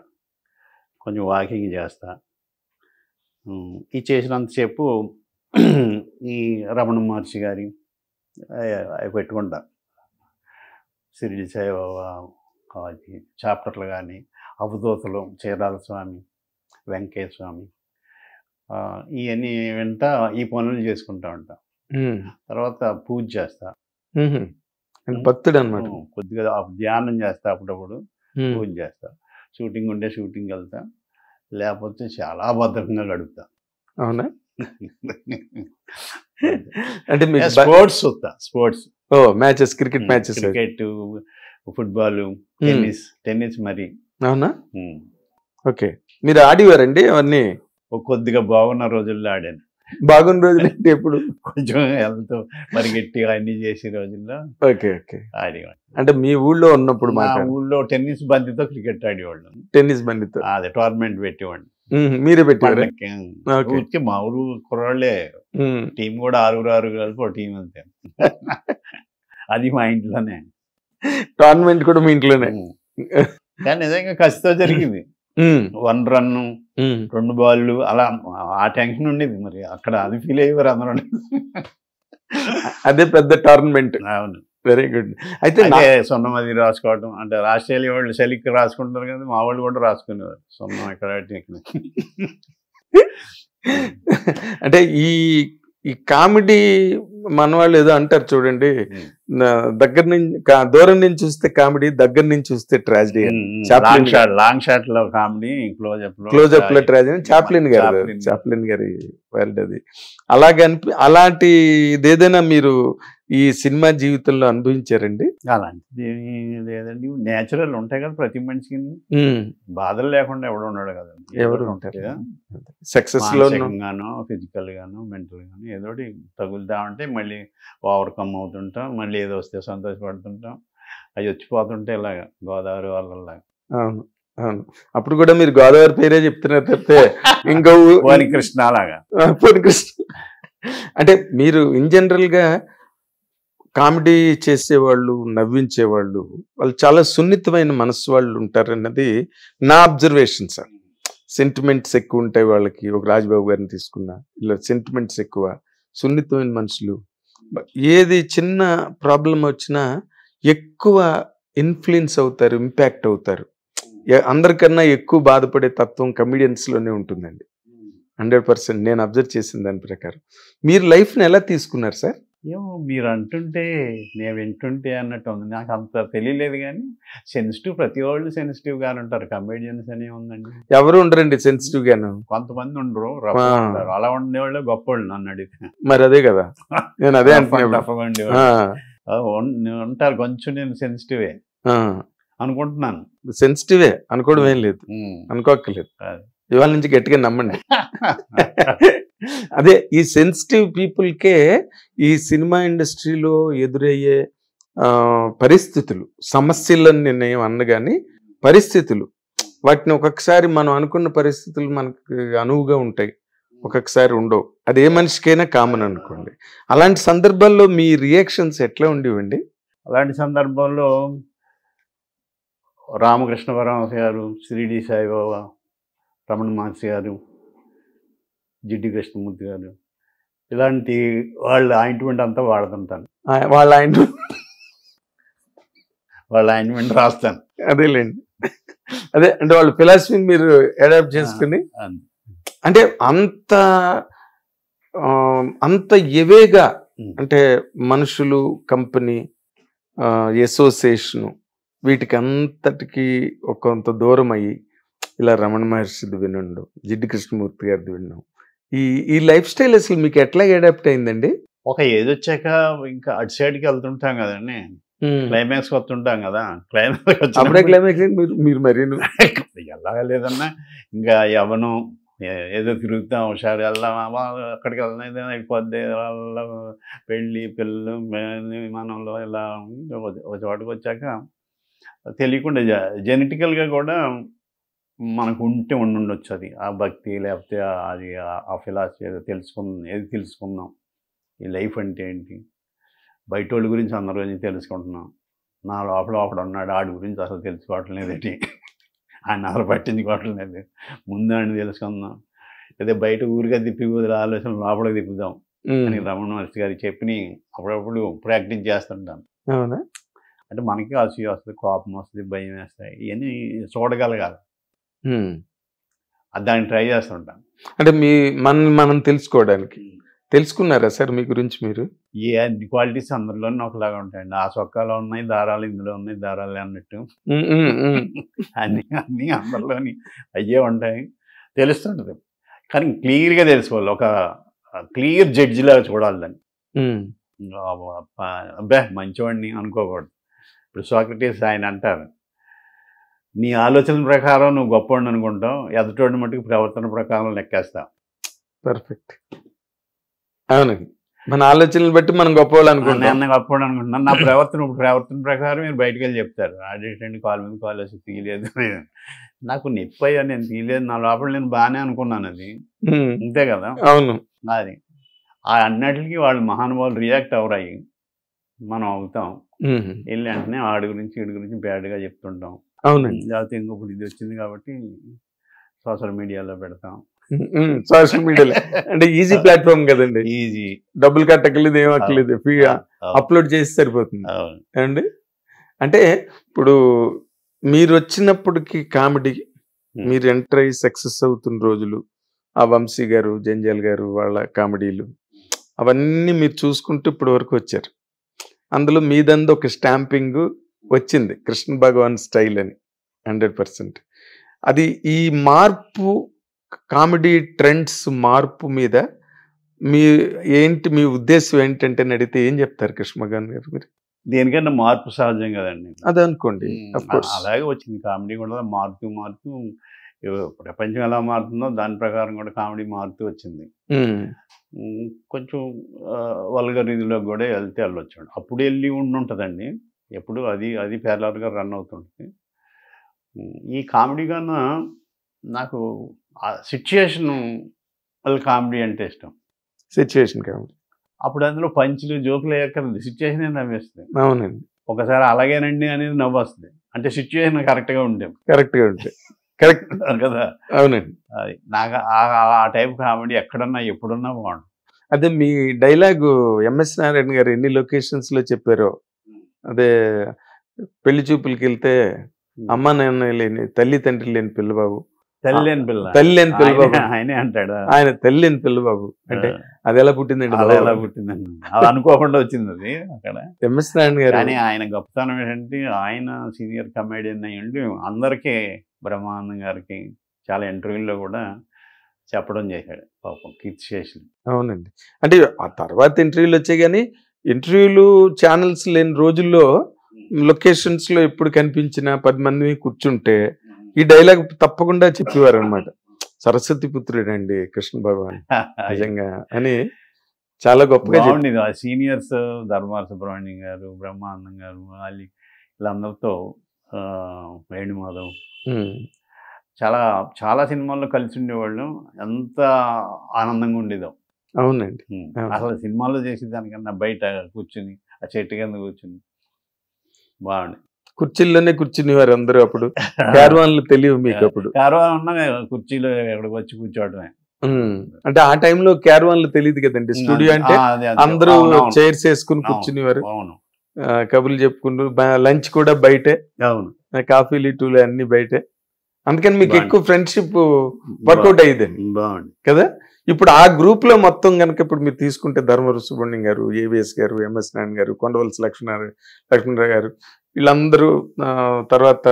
కొంచెం వాకింగ్ చేస్తా. ఈ చేసినంతసేపు ఈ రమణ మహర్షి గారి అవి పెట్టుకుంటా, షిరిడి సాయిబాబా చాప్టర్లు కానీ, అవధూతలు, చీరాల స్వామి, వెంకయ్య స్వామి, ఇవన్నీ వింటా ఈ పనులు చేసుకుంటా ఉంటా. తర్వాత పూజ చేస్తా, భక్తుడు అన్నమాట. కొద్దిగా ధ్యానం చేస్తా, అప్పుడప్పుడు పూజ చేస్తా. షూటింగ్ ఉంటే షూటింగ్కి వెళ్తా, లేకపోతే చాలా భద్రంగా గడుపుతా. అవునా? అంటే స్పోర్ట్స్ చూస్తా, sports matches, cricket matches, cricket, football, tennis మరి. అవునా? ఓకే. మీరు ఆడివారండి అవన్నీ? కొద్దిగా బాగున్న రోజుల్లో ఆడాను. బాగున్న రోజులు అంటే ఎప్పుడు? కొంచెం హెల్త్ పరిగెట్టి అన్ని చేసే రోజుల్లో ఓకే ఓకే ఆడేవాడు. అంటే మీ ఊళ్ళో ఉన్నప్పుడు? మా ఊళ్ళో టెన్నిస్ బంతితో క్రికెట్ ఆడేవాళ్ళు. టెన్నిస్ బంతితో అదే టోర్నమెంట్ పెట్టేవాడు. మీరే పెట్టారు? మా ఊరు కుర్రాళ్ళే, టీం కూడా 6 కలిపి ఒక టీం అంతే. అది మా ఇంట్లోనే. టోర్నమెంట్ కూడా మీ ఇంట్లోనే? కానీ నిజంగా కసితో జరిగింది. 1 రన్ 2 బాళ్ళు అలా, ఆ టెన్షన్ ఉండేది. మరి అక్కడ అది ఫీల్ అయ్యేవారు అందరూ. అదే పెద్ద టోర్నమెంట్. అవును, వెరీ గుడ్. అయితే సున్నమది రాసుకోవడం అంటే ఆస్ట్రేలియా వాళ్ళు సెలిక్ రాసుకుంటారు కదా, మా వాళ్ళు కూడా రాసుకునేవారు సున్నం ఎక్కడ. అంటే ఈ కామెడీ మన వాళ్ళు ఏదో అంటారు చూడండి, దగ్గర నుంచి దూరం నుంచి చూస్తే కామెడీ, దగ్గర నుంచి చూస్తే ట్రాజడీ. లాంగ్ షాట్ లో కామెడీ, క్లోజప్ లో ట్రాజడీ. చాప్లిన్ గారి వర్డ్ అది. అలాంటిది ఏదైనా మీరు ఈ సినిమా జీవితంలో అనుభవించారండి? అలాంటిది లేదండి. నేచురల్ ఉంటాయి కదా ప్రతి మనిషికి, బాధలు లేకుండా ఎవడు ఉన్నాడు కదండి. ఎవరు ఉంటారు సక్సెస్ లో? మానసికంగానో ఫిజికల్ గానో మెంటల్ గానో ఏదో తగులుతా ఉంటే మళ్ళీ ఓవర్కమ్ అవుతుంటాం, మళ్ళీ ఏదో వస్తే సంతోషపడుతుంటాం. అవి వచ్చిపోతుంటే ఇలాగా గోదావరి వాళ్ళలాగా. అవును అవును. అప్పుడు కూడా మీరు గోదావరి పేరే చెప్తున్నారు తప్పితే ఇంకో కృష్ణ అలాగా. అంటే మీరు ఇన్ జనరల్ గా కామెడీ చేసేవాళ్ళు, నవ్వించేవాళ్ళు, వాళ్ళు చాలా సున్నితమైన మనసు వాళ్ళు ఉంటారు అన్నది నా అబ్జర్వేషన్ సార్. సెంటిమెంట్స్ ఎక్కువ ఉంటాయి వాళ్ళకి. ఒక రాజ్బాబు గారిని తీసుకున్నా, ఇలా సెంటిమెంట్స్ ఎక్కువ, సున్నితమైన మనుషులు. ఏది చిన్న ప్రాబ్లం వచ్చినా ఎక్కువ ఇన్ఫ్లుయెన్స్ అవుతారు, ఇంపాక్ట్ అవుతారు. అందరికన్నా ఎక్కువ బాధపడే తత్వం కమిడియన్స్ లోనే ఉంటుందండి. 100% నేను అబ్జర్వ్ చేసిన దాని ప్రకారం. మీరు లైఫ్ని ఎలా తీసుకున్నారు సార్? ఏమో మీరు అంటుంటే నేను వింటుంటే అన్నట్టు ఉంది. నాకు అంత తెలియలేదు కానీ సెన్సిటివ్, ప్రతి వాళ్ళు సెన్సిటివ్ గానే ఉంటారు. కమెడియన్స్ అనే ఉందండి, ఎవరు ఉండరండి సెన్సిటివ్ గాను. కొంతమంది ఉండరు, అలా ఉండేవాళ్ళు గొప్పవాళ్ళు నన్ను అడిగితే. మరి అదే కదా నేను అదే అంటున్నా. ఉంటారు కొంచెం. నేను సెన్సిటివే అనుకుంటున్నాను. సెన్సిటివే అనుకోవడం ఏం లేదు, అనుకోక్కర్లేదు. ఇవాళ నుంచి గట్టిగా నమ్మండి. అదే ఈ సెన్సిటివ్ పీపుల్కే ఈ సినిమా ఇండస్ట్రీలో ఎదురయ్యే పరిస్థితులు, సమస్యలను నేనేం అన్న కానీ పరిస్థితులు, వాటిని ఒక్కొక్కసారి మనం అనుకున్న పరిస్థితులు మనకు అనువుగా ఉంటాయి, ఒక్కొక్కసారి ఉండవు. అది ఏ మనిషికైనా కామన్ అనుకోండి. అలాంటి సందర్భాల్లో మీ రియాక్షన్స్ ఎట్లా ఉండేవండి? అలాంటి సందర్భంలో రామకృష్ణ పరమహంస గారు, షిరిడి సాయిబాబా, రమణ మహర్షి గారు, జిడ్డి కృష్ణమూర్తి గారు, ఇలాంటి వాళ్ళ ఆయింట్మెంట్ అంతా వాడుతుంటాను. వాళ్ళ ఆయింట్మెంట్ రాస్తాను. అదేలేండి. అదే అంటే వాళ్ళ ఫిలాసఫీని మీరు అడాప్ట్ చేసుకుని, అంటే అంత ఎవేగా, అంటే మనుషులు, కంపెనీ, అసోసియేషను, వీటికి అంతటికి కొంత దూరం అయ్యి ఇలా రమణ మహర్షిది వినండు, జిడ్డి కృష్ణమూర్తి గారిది విన్నాం. ఈ లైఫ్ స్టైల్ అసలు మీకు ఎట్లా అడాప్ట్ అయిందండి? ఒక ఏజ్ వచ్చాక ఇంకా అటు సైడ్కి వెళ్తుంటాం కదండి, క్లైమాక్స్ వస్తుంటాం కదా. క్లైమాక్స్ మీరు మరి ఎలా లేదన్నా ఇంకా ఎవను ఏదో తిరుగుతాం, ఒకసారి వెళ్దాం, అక్కడికి వెళ్దాం అయిపోద్ది, పెళ్ళి పిల్లలు విమానంలో ఇలా ఒక చోటుకు వచ్చాక తెలియకుండా జెనెటికల్గా కూడా మనకు ఉండొచ్చు అది, ఆ భక్తి, లేకపోతే అది ఆ ఫిలాసఫీ ఏదో తెలుసుకుందాం, ఈ లైఫ్ అంటే ఏంటి, బయట వాళ్ళ గురించి అందరి గురించి తెలుసుకుంటున్నాం, నా లోపల ఒకడు ఉన్నాడు, ఆడి గురించి అసలు తెలుసుకోవటం లేదేంటి, ఆయన అసలు పట్టించుకోవటం లేదు, ముందు ఆయన తెలుసుకుందాం, లేదా బయట ఊరిగా తిప్పి వదిలే ఆలోచన లోపలికి తిప్పుదాం అని రమణ మహర్షి గారు చెప్పి అప్పుడప్పుడు ప్రాక్టీస్ చేస్తుంటాను. అవునా? అంటే మనకి అసూయ వస్తుంది, కోపం వస్తుంది, భయం వేస్తాయి, ఇవన్నీ చూడగలగాలి, దాన్ని ట్రై చేస్తుంటాను. అంటే మనం తెలుసుకోవడానికి. తెలుసుకున్నారా సార్ మీ గురించి మీరు? ఏ క్వాలిటీస్ అందరిలోనే ఒకలాగా ఉంటాయండి. ఆ చొక్కాలో ఉన్నాయి దారాలు, ఇందులో ఉన్నాయి దారాలు అన్నట్టు అన్నీ అందరిలోని అయ్యే ఉంటాయి, తెలుస్తుంటుంది. కానీ క్లియర్గా తెలుసుకోవాలి, ఒక క్లియర్ జడ్జిలాగా చూడాలి దాన్ని. అబ్బా మంచివాడిని అనుకోకూడదు. ఇప్పుడు సోక్రటీస్ ఆయన అంటారు, నీ ఆలోచన ప్రకారం నువ్వు గొప్పవాడిని అనుకుంటావు, ఎదుటోడిని మట్టుకు ప్రవర్తన ప్రకారం లెక్కేస్తావు. పర్ఫెక్ట్. అవునండి, మన ఆలోచనలు బట్టి మనం గొప్పవాళ్ళు అనుకుంటాం. నేను గొప్పవాడు అనుకుంటున్నాను, నా ప్రవర్తన ప్రకారం మీరు బయటకు వెళ్ళి చెప్తారు, అదేంటి కాలు మీద కాలు వేసి తీయలేదు, నాకు నొప్పి అయ్యా, నేను తీయలేదు, నా లోపల నేను బాగానే అనుకున్నాను, అది అంతే కదా. అవును, అది ఆ అన్నిటికీ వాళ్ళు మహానుభావులు రియాక్ట్ అవరాయి, మనం అవుతాం, వెళ్ళి వెంటనే ఆడి గురించి వీడి గురించి బ్యాడ్గా చెప్తుంటాం. అవునండి. లేకపోతే ఇంకొకటి ఇది వచ్చింది కాబట్టి సోషల్ మీడియాలో పెడతాం. సోషల్ మీడియాలో అంటే ఈజీ ప్లాట్ఫామ్ కదండి, ఈజీ, డబ్బులు కట్టకలేదు, ఏం అక్కర్లేదు, ఫ్రీగా అప్లోడ్ చేసి సరిపోతుంది అండి. అంటే ఇప్పుడు మీరు వచ్చినప్పటికి కామెడీ, మీరు ఎంటర్ అయ్యి సక్సెస్ అవుతున్న రోజులు, ఆ వంశీ గారు, జంజాల్ గారు వాళ్ళ కామెడీలు, అవన్నీ మీరు చూసుకుంటూ ఇప్పటి వరకు వచ్చారు. అందులో మీదందు ఒక స్టాంపింగ్ వచ్చింది, కృష్ణ భగవాన్ స్టైల్ అని. 100%. అది ఈ మార్పు, కామెడీ ట్రెండ్స్ మార్పు మీద మీ మీ ఉద్దేశం ఏంటంటే అడిగితే ఏం చెప్తారు కృష్ణమోహన్ గారు మీరు? దేనికన్నా మార్పు సహజం కదండి. అదే అనుకోండి. అలాగే వచ్చింది కామెడీ కూడా మారుతూ ప్రపంచం ఎలా మారుతుందో దాని ప్రకారం కూడా కామెడీ మారుతూ వచ్చింది. కొంచెం వల్గర్ ఇదిలో కూడా వెళ్తే వెళ్ళొచ్చాడు. అప్పుడు వెళ్ళి ఉంటుందండి, ఎప్పుడు అది ప్యారలర్గా రన్ అవుతుంటుంది. ఈ కామెడీ కన్నా నాకు సిచ్యుయేషన్ కామెడీ అంటే ఇష్టం. Situation comedy. అప్పుడు అందులో పంచులు జోకులు వేయక్కర్లేదు, సిచ్యుయేషన్ నవ్వేస్తుంది. అవునండి. ఒకసారి అలాగేనండి అనేది నవ్వు వస్తుంది, అంటే సిచ్యుయేషన్ కరెక్ట్గా ఉంటాం. కరెక్ట్గా ఉంటాయి. కరెక్ట్ కదా. అవునండి. అది నాకు ఆ టైప్ కామెడీ ఎక్కడున్నా ఎప్పుడున్నా బాగుంటుంది. అదే మీ డైలాగు ఎంఎస్ నారాయణ గారు ఎన్ని లొకేషన్స్ లో చెప్పారో, అదే పెళ్లి చూపులకి వెళ్తే అమ్మ నాన్న లేని తల్లి తండ్రి లేని పిల్లబాబు, తల్లి లేని పిల్లబాబు ఆయనే అంటాడు, ఆయన తల్లి లేని పిల్లబాబు అంటే అది ఎలా పుట్టిందండి? ఎలా పుట్టిందండి, అది అనుకోకుండా వచ్చింది అది అక్కడ. ఎంఎస్ నారాయణ గారు కానీ ఆయన గొప్పతనం ఏంటంటే ఆయన సీనియర్ కమెడియన్ అయ్యండి అందరికీ, బ్రహ్మానందం గారికి చాలా ఇంటర్వ్యూల్లో కూడా చెప్పడం చేశాడు పాపం కీర్తిశేషులు. అవునండి. అంటే ఆ తర్వాత ఇంటర్వ్యూలు వచ్చాయి, కానీ ఇంటర్వ్యూలు ఛానల్స్ లేని రోజుల్లో లొకేషన్స్ లో ఎప్పుడు కనిపించినా 10 మంది కూర్చుంటే ఈ డైలాగ్ తప్పకుండా చెప్పేవారు అనమాట. సరస్వతి పుత్రుడు అండి కృష్ణ భగవాన్ నిజంగా అని చాలా గొప్పగా బాగుండేది. ఆ సీనియర్స్ ధర్మార సుబ్రహ్మణ్యం గారు, బ్రహ్మానందం గారు, వీళ్ళందరితో వేణుమాధవ్ చాలా చాలా సినిమాల్లో కలిసి ఉండేవాళ్ళు. ఎంత ఆనందంగా ఉండేదో. అవునండి. అసలు సినిమాల్లో చేసేదానికన్నా బయట కూర్చుని ఆ చెట్టు కింద కూర్చుని బాగుంది. కుర్చీల్లోనే కూర్చునేవారు అందరూ. అప్పుడు క్యారవాన్లు తెలియవు మీకు? అప్పుడు క్యారవాన్ ఉన్నా కుర్చీలో ఎక్కడికి వచ్చి కూర్చోవడమే. అంటే ఆ టైంలో క్యారవాన్లు తెలియదు కదండి. స్టూడియో అంటే అందరూ చైర్స్ వేసుకుని కూర్చునేవారు, కబుర్లు చెప్పుకుంటూ. లంచ్ కూడా బయటే, కాఫీలు టీలు అన్ని బయటే. అందుకని మీకు ఎక్కువ ఫ్రెండ్షిప్ వర్కౌట్ అయ్యేదండి. బాగుంది కదా. ఇప్పుడు ఆ గ్రూప్ లో మొత్తం కనుక ఇప్పుడు మీరు తీసుకుంటే ధర్మవర సుబ్రహ్మణ్యం గారు, ఏవిఎస్ గారు, ఎంఎస్ నారాయణ గారు, కొండవలసి లక్ష్మణరావు గారు, వీళ్ళందరూ, తర్వాత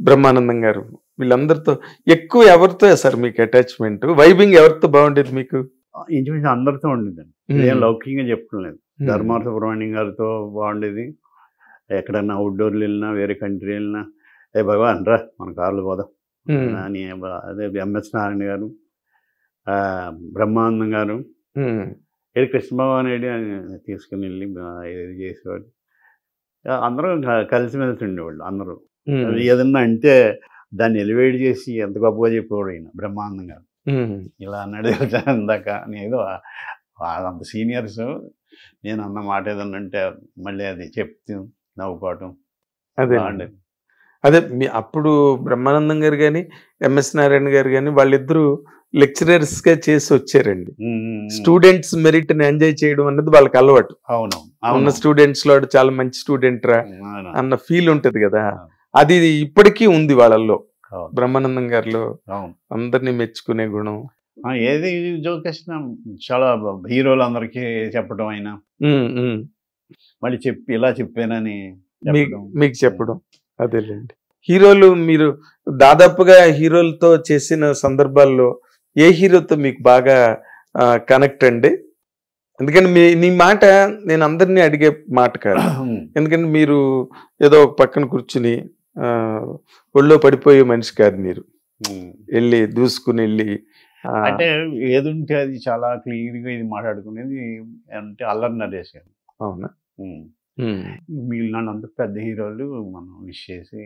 బ్రహ్మానందం గారు, వీళ్ళందరితో ఎక్కువ ఎవరితో సార్ మీకు అటాచ్మెంట్? వైబింగ్ ఎవరితో బాగుండేది మీకు? ఇంచుమించు అందరితో ఉండేదండి. ఏం లౌకికంగా చెప్పుకోలేదు. ధర్మార సుబ్రహ్మణ్యం గారితో బాగుండేది. ఎక్కడన్నా అవుట్డోర్లు వెళ్ళినా, వేరే కంట్రీ వెళ్ళినా, భగవాన్ రా మన కార్లు పోదాం అని. అదే ఎంఎస్ నారాయణ గారు, బ్రహ్మానందం గారు, ఏది కృష్ణ భగవాన్ ఏడి తీసుకుని వెళ్ళి ఇది చేసేవాడు. అందరూ కలిసిమెలిసి ఉండేవాళ్ళు. అందరూ ఏదన్నా అంటే దాన్ని ఎలివేట్ చేసి ఎంత గొప్పగా చెప్పేవాడు ఈయన బ్రహ్మానందం గారు. ఇలా అన్నాడు ఇందాక. నేను అంత సీనియర్స్, నేను అన్న మాట ఏదన్నా అంటే మళ్ళీ అది చెప్తూ నవ్వుకోవటం అదే బాగుండేది. అదే మీ అప్పుడు బ్రహ్మానందం గారు కానీ ఎంఎస్ నారాయణ గారు కానీ వాళ్ళిద్దరూ లెక్చరర్స్ గా చేసి వచ్చారండి. స్టూడెంట్స్ మెరిట్ ని ఎంజాయ్ చేయడం అన్నది వాళ్ళకి అలవాటు. అవును, ఉన్న స్టూడెంట్స్ లో చాలా మంచి స్టూడెంట్ రా అన్న ఫీల్ ఉంటది కదా. అది ఇప్పటికీ ఉంది వాళ్ళల్లో. బ్రహ్మానందం గారిలో అందరినీ మెచ్చుకునే గుణం. ఏది జోక్ వేసినా చాలా హీరోలు అందరికీ చెప్పడం అయినా మళ్ళీ ఇలా చెప్పానని మీకు చెప్పడం. అదేలేండి. హీరోలు మీరు దాదాపుగా హీరోలతో చేసిన సందర్భాల్లో ఏ హీరోతో మీకు బాగా కనెక్ట్ అండి? ఎందుకంటే నీ మాట నేను అందరినీ అడిగే మాట కాదు. ఎందుకంటే మీరు ఏదో ఒక పక్కన కూర్చుని ఒళ్ళో పడిపోయే మనిషి కాదు. మీరు వెళ్ళి దూసుకుని వెళ్ళి అంటే ఏది ఉంటే అది చాలా క్లియర్గా ఇది మాట్లాడుకునేది అంటే అల్లరి నరేష్ గారు. అవునా? మిగిలిన అంత పెద్ద హీరోలు మనం విష్ చేసి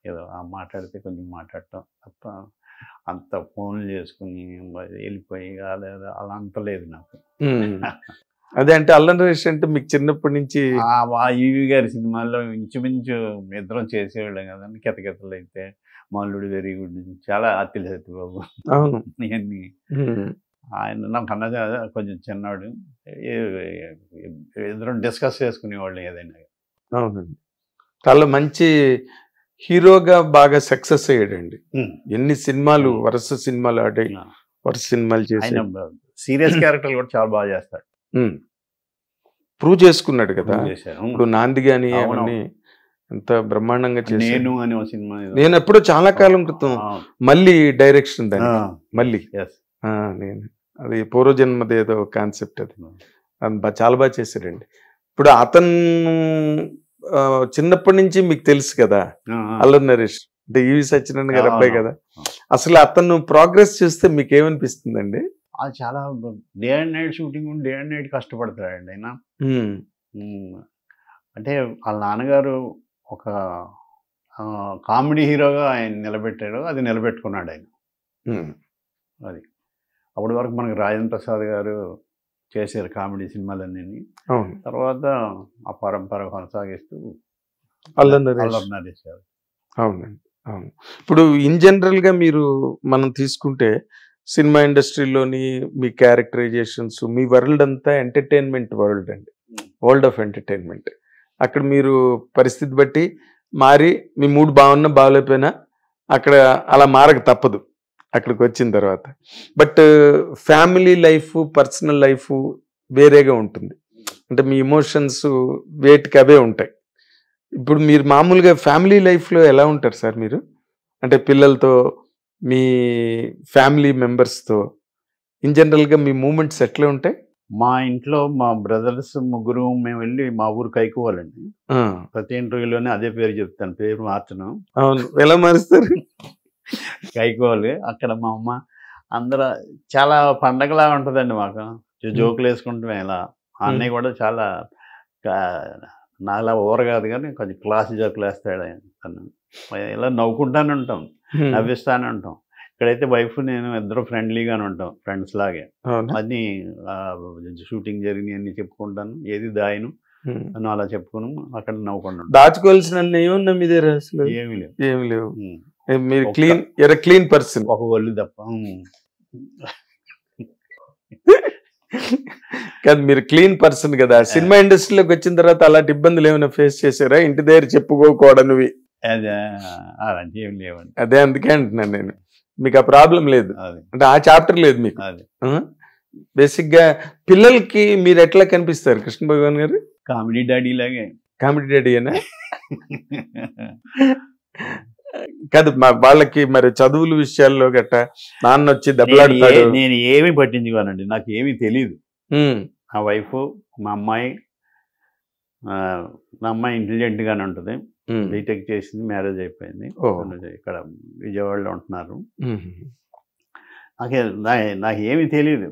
ఏదో మాట్లాడితే కొంచెం మాట్లాడటం తప్ప అంత ఫోన్లు చేసుకుని వెళ్ళిపోయి అలా అంత లేదు నాకు. అదే అంటే అల్లరి నరేష్ అంటే మీకు చిన్నప్పటి నుంచి ఈవి గారి సినిమాల్లో ఇంచుమించు ఇద్దరం చేసేవాళ్ళం కదండి. కితకితలు అయితే మల్లుడు వెరీ గుడ్, చాలా అత్తిలి సత్యబాబు, అవును ఇవన్నీ. ఆయన నాకు అన్నది కొంచెం చిన్నవాడు, ఇద్దరం డిస్కస్ చేసుకునేవాళ్ళు ఏదైనా. అవునండి. చాలా మంచి హీరోగా బాగా సక్సెస్ అయ్యాడండి. ఎన్ని సినిమాలు, వరుస సినిమాలు ఆడాయి, వరుస సినిమాలు చేసి సీరియస్ క్యారెక్టర్లు కూడా చాలా బాగా చేస్తాడు. ప్రూవ్ చేసుకున్నాడు కదా. ఇప్పుడు నాంది గాని అవన్నీ ఎంత బ్రహ్మాండంగా చేశాడు. నేను ఎప్పుడో చాలా కాలం క్రితం మళ్ళీ డైరెక్షన్ దాన్ని మళ్ళీ నేను అది పూర్వజన్మది ఏదో కాన్సెప్ట్ అది. చాలా బాగా చేశారండి. ఇప్పుడు అతను చిన్నప్పటి నుంచి మీకు తెలుసు కదా, అల్లరి నరేష్ అంటే ఈవి సత్యనారాయణ గారు అబ్బాయి కదా. అసలు అతను ప్రోగ్రెస్ చూస్తే మీకు ఏమనిపిస్తుందండి? అది చాలా day and night shooting, day and night కష్టపడతాడండి ఆయన. అంటే వాళ్ళ నాన్నగారు ఒక కామెడీ హీరోగా ఆయన నిలబెట్టాడు, అది నిలబెట్టుకున్నాడు ఆయన. అది అప్పటి వరకు మనకు రాజేంద్ర ప్రసాద్ గారు చేశారు కామెడీ సినిమాలన్నీ. తర్వాత ఆ పరంపర కొనసాగిస్తూ అల్లరి నరేష్ గారు. అవునండి, అవును. ఇప్పుడు ఇన్ జనరల్గా మనం తీసుకుంటే సినిమా ఇండస్ట్రీలోని మీ క్యారెక్టరైజేషన్స్, మీ వరల్డ్ అంతా ఎంటర్టైన్మెంట్ వరల్డ్ అండి, వరల్డ్ ఆఫ్ ఎంటర్టైన్మెంట్. అక్కడ మీరు పరిస్థితి బట్టి మారి మీ మూడ్ బాగున్నా బాగలేకపోయినా అక్కడ అలా మారక తప్పదు అక్కడికి వచ్చిన తర్వాత. But family life, personal life వేరేగా ఉంటుంది. అంటే మీ ఎమోషన్స్ వేటికి అవే ఉంటాయి. ఇప్పుడు మీరు మామూలుగా ఫ్యామిలీ లైఫ్లో ఎలా ఉంటారు సార్ మీరు? అంటే పిల్లలతో, మీ ఫ్యామిలీ మెంబర్స్తో ఇన్ జనరల్గా మీ మూమెంట్స్ ఎట్లా ఉంటాయి? మా ఇంట్లో మా బ్రదర్స్ ముగ్గురు మేము వెళ్ళి మా ఊరు కైకోవాలండి. ప్రతి ఇంటర్వ్యూలోనే అదే పేరు చెప్తాను, పేరు మార్చను. అవును, ఎలా మారుస్తారు? కైకోవాలి. అక్కడ మా అమ్మ అందరూ చాలా పండగలా ఉంటుందండి మాకు. జోకులు వేసుకుంటాం. ఇలా అన్నయ్య కూడా చాలా నాలా ఓవర్ కాదు కానీ కొంచెం క్లాస్ జోకులు వేస్తాడు తను. ఇలా నవ్వుకుంటానే ఉంటాం, నవ్విస్తానే ఉంటాం. ఇక్కడైతే వైఫ్ నేను ఇద్దరు ఫ్రెండ్లీగానే ఉంటాం, ఫ్రెండ్స్ లాగే. అన్నీ షూటింగ్ జరిగినాయి అన్ని చెప్పుకుంటాను, ఏది దాయను అని అలా చెప్పుకుని అక్కడ నవ్వుకుంటాం. దాచుకోవాల్సిన ఏమున్నా మీ దగ్గర? అసలు ఏమి లేవు, ఏమి లేవు. మీరు క్లీన్ పర్సన్, ఒక ఒళ్ళు తప్ప. కాదు, మీరు క్లీన్ పర్సన్ కదా. సినిమా ఇండస్ట్రీలోకి వచ్చిన తర్వాత అలాంటి ఇబ్బందులు ఏమైనా ఫేస్ చేశారా? ఇంటి దగ్గర చెప్పుకోకూడనివి అదే అలాంటి ఏమి లేవండి. అదే అందుకే అంటున్నాను నేను, మీకు ఆ ప్రాబ్లం లేదు అంటే ఆ చాప్టర్ లేదు మీకు. బేసిక్ గా పిల్లలకి మీరు ఎట్లా కనిపిస్తారు కృష్ణ భగవాన్ గారు? కామెడీ డాడీ లాగే. కామెడీ డాడీ అనా? కాదు, వాళ్ళకి మరి చదువుల విషయాల్లో గట్ట నాన్న వచ్చి దెబ్బలాడతాడు. నేను ఏమి పట్టించుకోనండి, నాకు ఏమీ తెలీదు. నా వైఫ్, మా అమ్మాయి, నా అమ్మాయి ఇంటెలిజెంట్ గానే ఉంటుంది. బీటెక్ చేసింది, మ్యారేజ్ అయిపోయింది, ఇక్కడ విజయవాడలో ఉంటున్నారు. నాకు ఏమీ తెలియదు,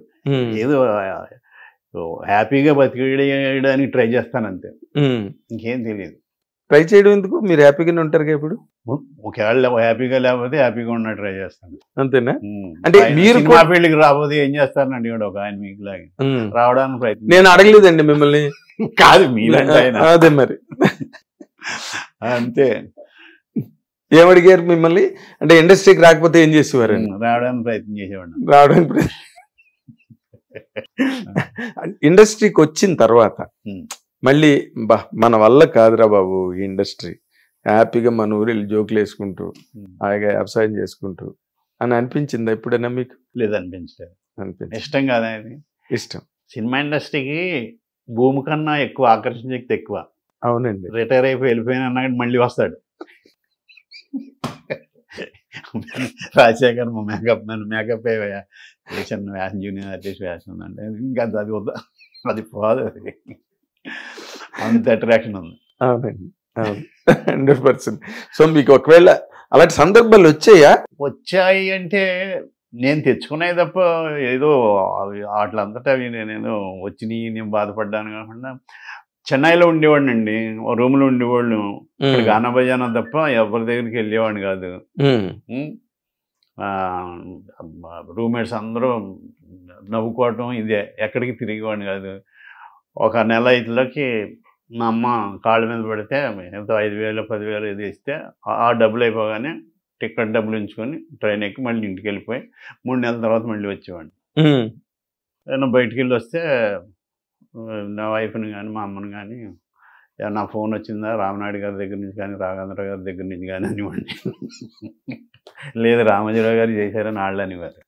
ఏదో హ్యాపీగా బతికేయడానికి ట్రై చేస్తాను అంతే, ఇంకేం తెలియదు. ట్రై చేయడం ఎందుకు? మీరు హ్యాపీగానే ఉంటారు ఇప్పుడు. ఒకవేళ హ్యాపీగా లేకపోతే హ్యాపీగా ఉన్న ట్రై చేస్తాను అంతేనా? అంటే మీరు మా ఫీల్డ్కి రాబోతే ఏం చేస్తారని అడిగాడు ఒక ఆయన, మీకు లాగా రావడానికి ప్రయత్నం. నేను అడగలేదండి మిమ్మల్ని. కాదు మీరంటే అదే మరి అంతే. ఏమడిగారు మిమ్మల్ని? అంటే ఇండస్ట్రీకి రాకపోతే ఏం చేసేవారు? రావడానికి ప్రయత్నం చేసేవాడు. రావడానికి ఇండస్ట్రీకి వచ్చిన తర్వాత మళ్ళీ మన వల్ల కాదురా బాబు ఈ ఇండస్ట్రీ, హ్యాపీగా మన ఊరు వెళ్ళి జోకులు వేసుకుంటూ హాయిగా వ్యవసాయం చేసుకుంటూ అని అనిపించిందా ఎప్పుడైనా మీకు? లేదనిపించలేదు. ఇష్టం కాదా? ఇష్టం. సినిమా ఇండస్ట్రీకి భూమి కన్నా ఎక్కువ ఆకర్షణ శక్తి ఎక్కువ. అవునండి. రిటైర్ అయిపోయి వెళ్ళిపోయిన అన్నాడు, మళ్ళీ వస్తాడు. రాజశేఖర్ మేకప్ చిన్న వ్యాసం, జూనియర్ ఆర్టిస్ట్ వ్యాసం ఉందంటే ఇంకా అది వద్దా, అది పోదు, అది అంత అట్రాక్షన్ ఉంది. అవునండి, 100%. సో మీకు ఒకవేళ అలాంటి సందర్భాలు వచ్చాయి అంటే నేను తెచ్చుకున్నాయి తప్ప ఏదో వాటిలంతటా నేను వచ్చినాయి నేను బాధపడ్డాను కాకుండా, చెన్నైలో ఉండేవాడిని అండి, రూమ్లో ఉండేవాళ్ళు, గానా బజానా తప్ప ఎవరి దగ్గరికి వెళ్ళేవాడిని కాదు. రూమ్మేట్స్ అందరూ నవ్వుకోవటం ఇదే, ఎక్కడికి తిరిగేవాడిని కాదు. ఒక నెల ఇట్లకి మా అమ్మ కాళ్ళ మీద పడితే ఎంతో 5,000 10,000 ఇది ఇస్తే ఆ డబ్బులు అయిపోగానే టికెట్ డబ్బులు ఉంచుకొని ట్రైన్ ఎక్కి మళ్ళీ ఇంటికి వెళ్ళిపోయి 3 నెలల తర్వాత మళ్ళీ వచ్చేవాడిని. ఏదైనా బయటికి వెళ్ళి వస్తే నా వైఫ్ని కానీ మా అమ్మని కానీ నా ఫోన్ వచ్చిందా రామనాయుడు గారి దగ్గర నుంచి కానీ రాఘవేంద్ర గారి దగ్గర నుంచి కానీ అనివ్వండి, లేదు రామజీరావు గారు చేశారని వాళ్ళు అనివారు.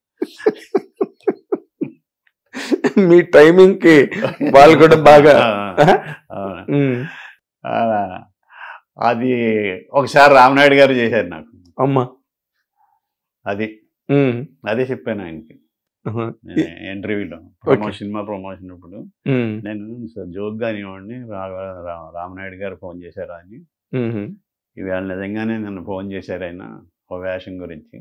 మీ టైమింగ్ కి వాళ్ళు కూడా బాగా. అది ఒకసారి రామనాయుడు గారు చేశారు నాకు. అమ్మా అదే చెప్పాను ఆయనకి. ఇంటర్వ్యూలో సినిమా ప్రమోషన్ ఇప్పుడు నేను జోక్ కానివ్వండి రామనాయుడు గారు ఫోన్ చేశారా అని. ఇవాళ నిజంగానే నన్ను ఫోన్ చేశారు ఆయన ఒక వేషం గురించి.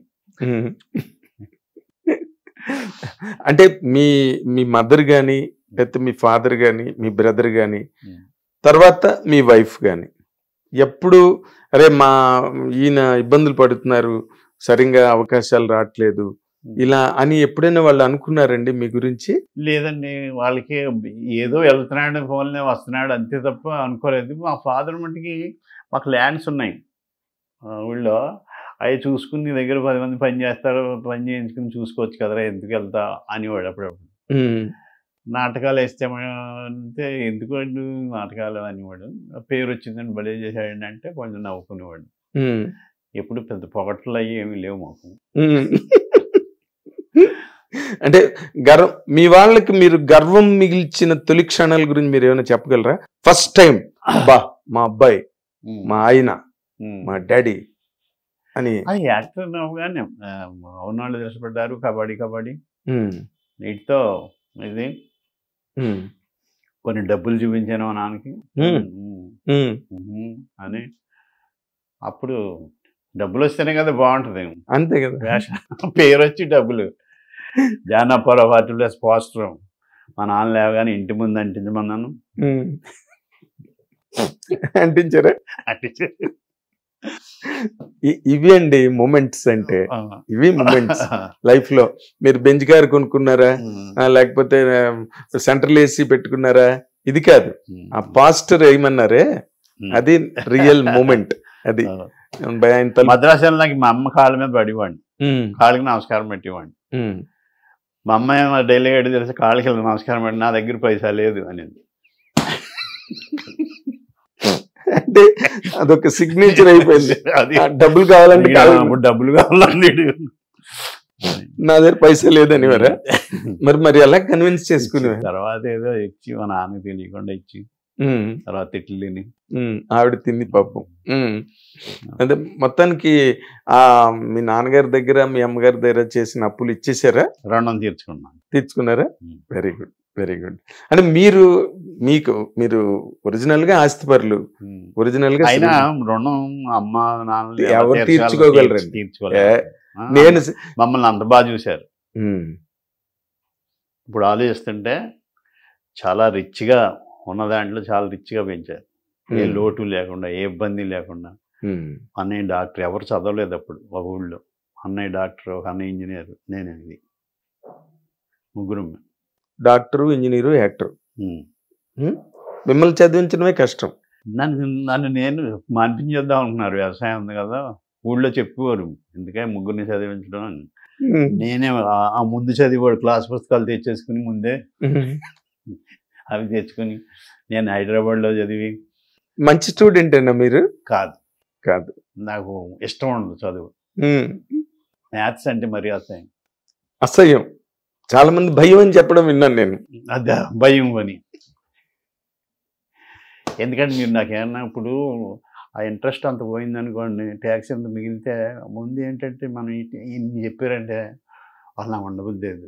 అంటే మీ మీ మదర్ కానీ లేకపోతే మీ ఫాదర్ కానీ మీ బ్రదర్ కానీ తర్వాత మీ వైఫ్ కానీ ఎప్పుడు అరే మా ఈయన ఇబ్బందులు పడుతున్నారు, సరిగ్గా అవకాశాలు రావట్లేదు ఇలా అని ఎప్పుడైనా వాళ్ళు అనుకున్నారండి మీ గురించి? లేదండి, వాళ్ళకి ఏదో వెళ్తున్నాడు ఫోన్లే వస్తున్నాడు అంతే తప్ప అనుకోలేదు. మా ఫాదర్ మటుకి మాకు ల్యాండ్స్ ఉన్నాయి ఊళ్ళో, అవి చూసుకుని నీ దగ్గర 10 మంది పని చేస్తారు, పని చేయించుకుని చూసుకోవచ్చు కదరా ఎందుకు వెళ్తా అనేవాడు. అప్పుడప్పుడు నాటకాలు వేస్తే అంటే ఎందుకు నాటకాలు అనేవాడు. పేరు వచ్చిందని భలే చేశాడు అంటే కొంచెం నవ్వుకునేవాడు. ఎప్పుడు పెద్ద పొగట్లు అయ్యి ఏమీ లేవు మాకు. అంటే గర్వం మీ వాళ్ళకి మీరు గర్వం మిగిల్చిన తొలి క్షణాల గురించి మీరు ఏమైనా చెప్పగలరా? ఫస్ట్ టైం బా మా అబ్బాయి మా ఆయన మా డాడీ అని. అది యాక్టర్ నవ్వుగానే అవునాళ్ళు దృష్టపడ్డారు. కబడ్డీ కబడ్డీ వీటితో ఇది కొన్ని డబ్బులు చూపించాను మా నాన్నకి అని. అప్పుడు డబ్బులు వస్తేనే కదా బాగుంటుంది, అంతే కదా. పేరు వచ్చి డబ్బులు. జానపర వాటి ప్లస్ పోస్టర్ మా నాన్న లేవగానే ఇంటి ముందు అంటించమన్నాను. అంటించారా? ఇవి అండి మూమెంట్స్ అంటే, ఇవి మూమెంట్స్ లైఫ్ లో. మీరు బెంచ్ కార్ కొనుక్కున్నారా, లేకపోతే సెంట్రల్ ఏసీ పెట్టుకున్నారా, ఇది కాదు. ఆ పాస్టర్ ఏమన్నారే అది రియల్ మూమెంట్. అది మద్రాసు నాకు మా అమ్మ కాళ్ళ మీద పడివాడిని, కాళ్ళకి నమస్కారం పెట్టేవాడిని. మా అమ్మ డైలీ గడి తెలిసి కాళ్ళకి నమస్కారం పెట్టి నా దగ్గర పైసా లేదు అనేది. అంటే అదొక సిగ్నేచర్ అయిపోయింది. డబ్బులు కావాలంటే డబ్బులు కావాలండి, నా దగ్గర పైసా లేదని వరా. మరి ఎలా కన్విన్స్ చేసుకునే? తర్వాత ఏదో ఇచ్చి మా నాన్నకి తెలియకుండా ఇచ్చి తర్వాత తిట్లు తిని ఆవిడ తింది పాపం. అదే మొత్తానికి మీ నాన్నగారి దగ్గర మీ అమ్మగారి దగ్గర చేసిన అప్పులు ఇచ్చేసారా? రుణం తీర్చుకున్నారా? Very good very good. అంటే మీరు ఒరిజినల్ గా ఆస్తిపరులు, ఒరిజినల్ గా రుణం అమ్మ నాన్న ఎవరు తీర్చుకోగలరండి? నేను మమ్మల్ని అంత బాగా చూశారు. ఇప్పుడు ఆలోచిస్తుంటే చాలా రిచ్గా ఉన్న దాంట్లో చాలా రిచ్గా పెంచారు, ఏ లోటు లేకుండా ఏ ఇబ్బంది లేకుండా. అన్నయ్య డాక్టర్, ఎవరు చదవలేదు అప్పుడు ఒక ఊళ్ళో. అన్నయ్య డాక్టర్, ఒక అన్నయ్య ఇంజనీర్, నేను ఇది ముగ్గురు. Doctor, engineer, actor. మిమ్మల్ని చదివించడమే కష్టం. నన్ను నేను మాన్పించేద్దాం అనుకున్నారు. వ్యవసాయం ఉంది కదా ఊళ్ళో చెప్పేవారు, ఎందుకే ముగ్గురిని చదివించడం అని. నేనే ఆ ముందు చదివాడు క్లాస్ పుస్తకాలు తెచ్చేసుకుని ముందే అవి తెచ్చుకుని నేను హైదరాబాద్లో చదివి. మంచి స్టూడెంట్ అయినా మీరు? కాదు కాదు, నాకు ఇష్టం ఉండదు చదువు. మ్యాథ్స్ అంటే మరి అసహ్యం. చాలా మంది భయం అని చెప్పడం విన్నాను నేను. అదే భయం అని. ఎందుకంటే మీరు నాకేమన్నా ఇప్పుడు ఆ ఇంట్రెస్ట్ అంత పోయిందనుకోండి, ట్యాక్స్ ఎంత మిగిలితే ముందు ఏంటంటే మనం ఇన్ని చెప్పారంటే వాళ్ళు నాకు ఉండబుద్ధి లేదు.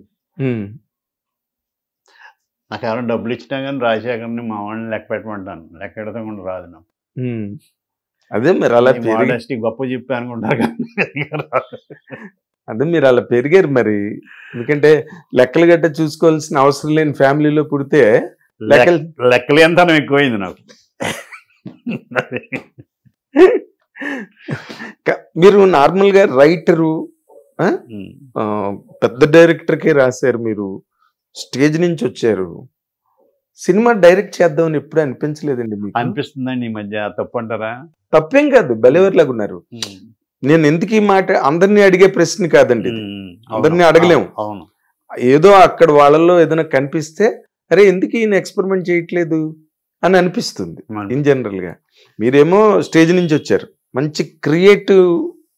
నాకు ఎవరైనా డబ్బులు ఇచ్చినా కానీ రాజశేఖర్ని మా వాళ్ళని లెక్క పెట్టమంటాను, లెక్క పెడతాం కూడా రాదు నాకు. అదే మీరు అలా గొప్ప చెప్పి అనుకుంటారు కానీ అదే మీరు అలా పెరిగారు మరి. ఎందుకంటే లెక్కలు గట్ట చూసుకోవాల్సిన అవసరం లేని ఫ్యామిలీలో పుడితే లెక్కలు ఎంత ఎక్కువైంది నాకు. మీరు నార్మల్ గా రైటరు, పెద్ద డైరెక్టర్కే రాశారు, మీరు స్టేజ్ నుంచి వచ్చారు. సినిమా డైరెక్ట్ చేద్దామని ఎప్పుడు అనిపించలేదండి మీకు? అనిపిస్తుందండి ఈ మధ్య. తప్పు అంటారా? తప్పేం కాదు, బెలెవర్లాగా ఉన్నారు. నేను ఎందుకు ఈ మాట అందరినీ అడిగే ప్రశ్న కాదండి, అందరినీ అడగలేము. అవును, ఏదో అక్కడ వాళ్ళల్లో ఏదైనా కనిపిస్తే అరే ఎందుకు ఈయన ఎక్స్పెరిమెంట్ చేయట్లేదు అని అనిపిస్తుంది ఇన్ జనరల్ గా. మీరేమో స్టేజ్ నుంచి వచ్చారు, మంచి క్రియేటివ్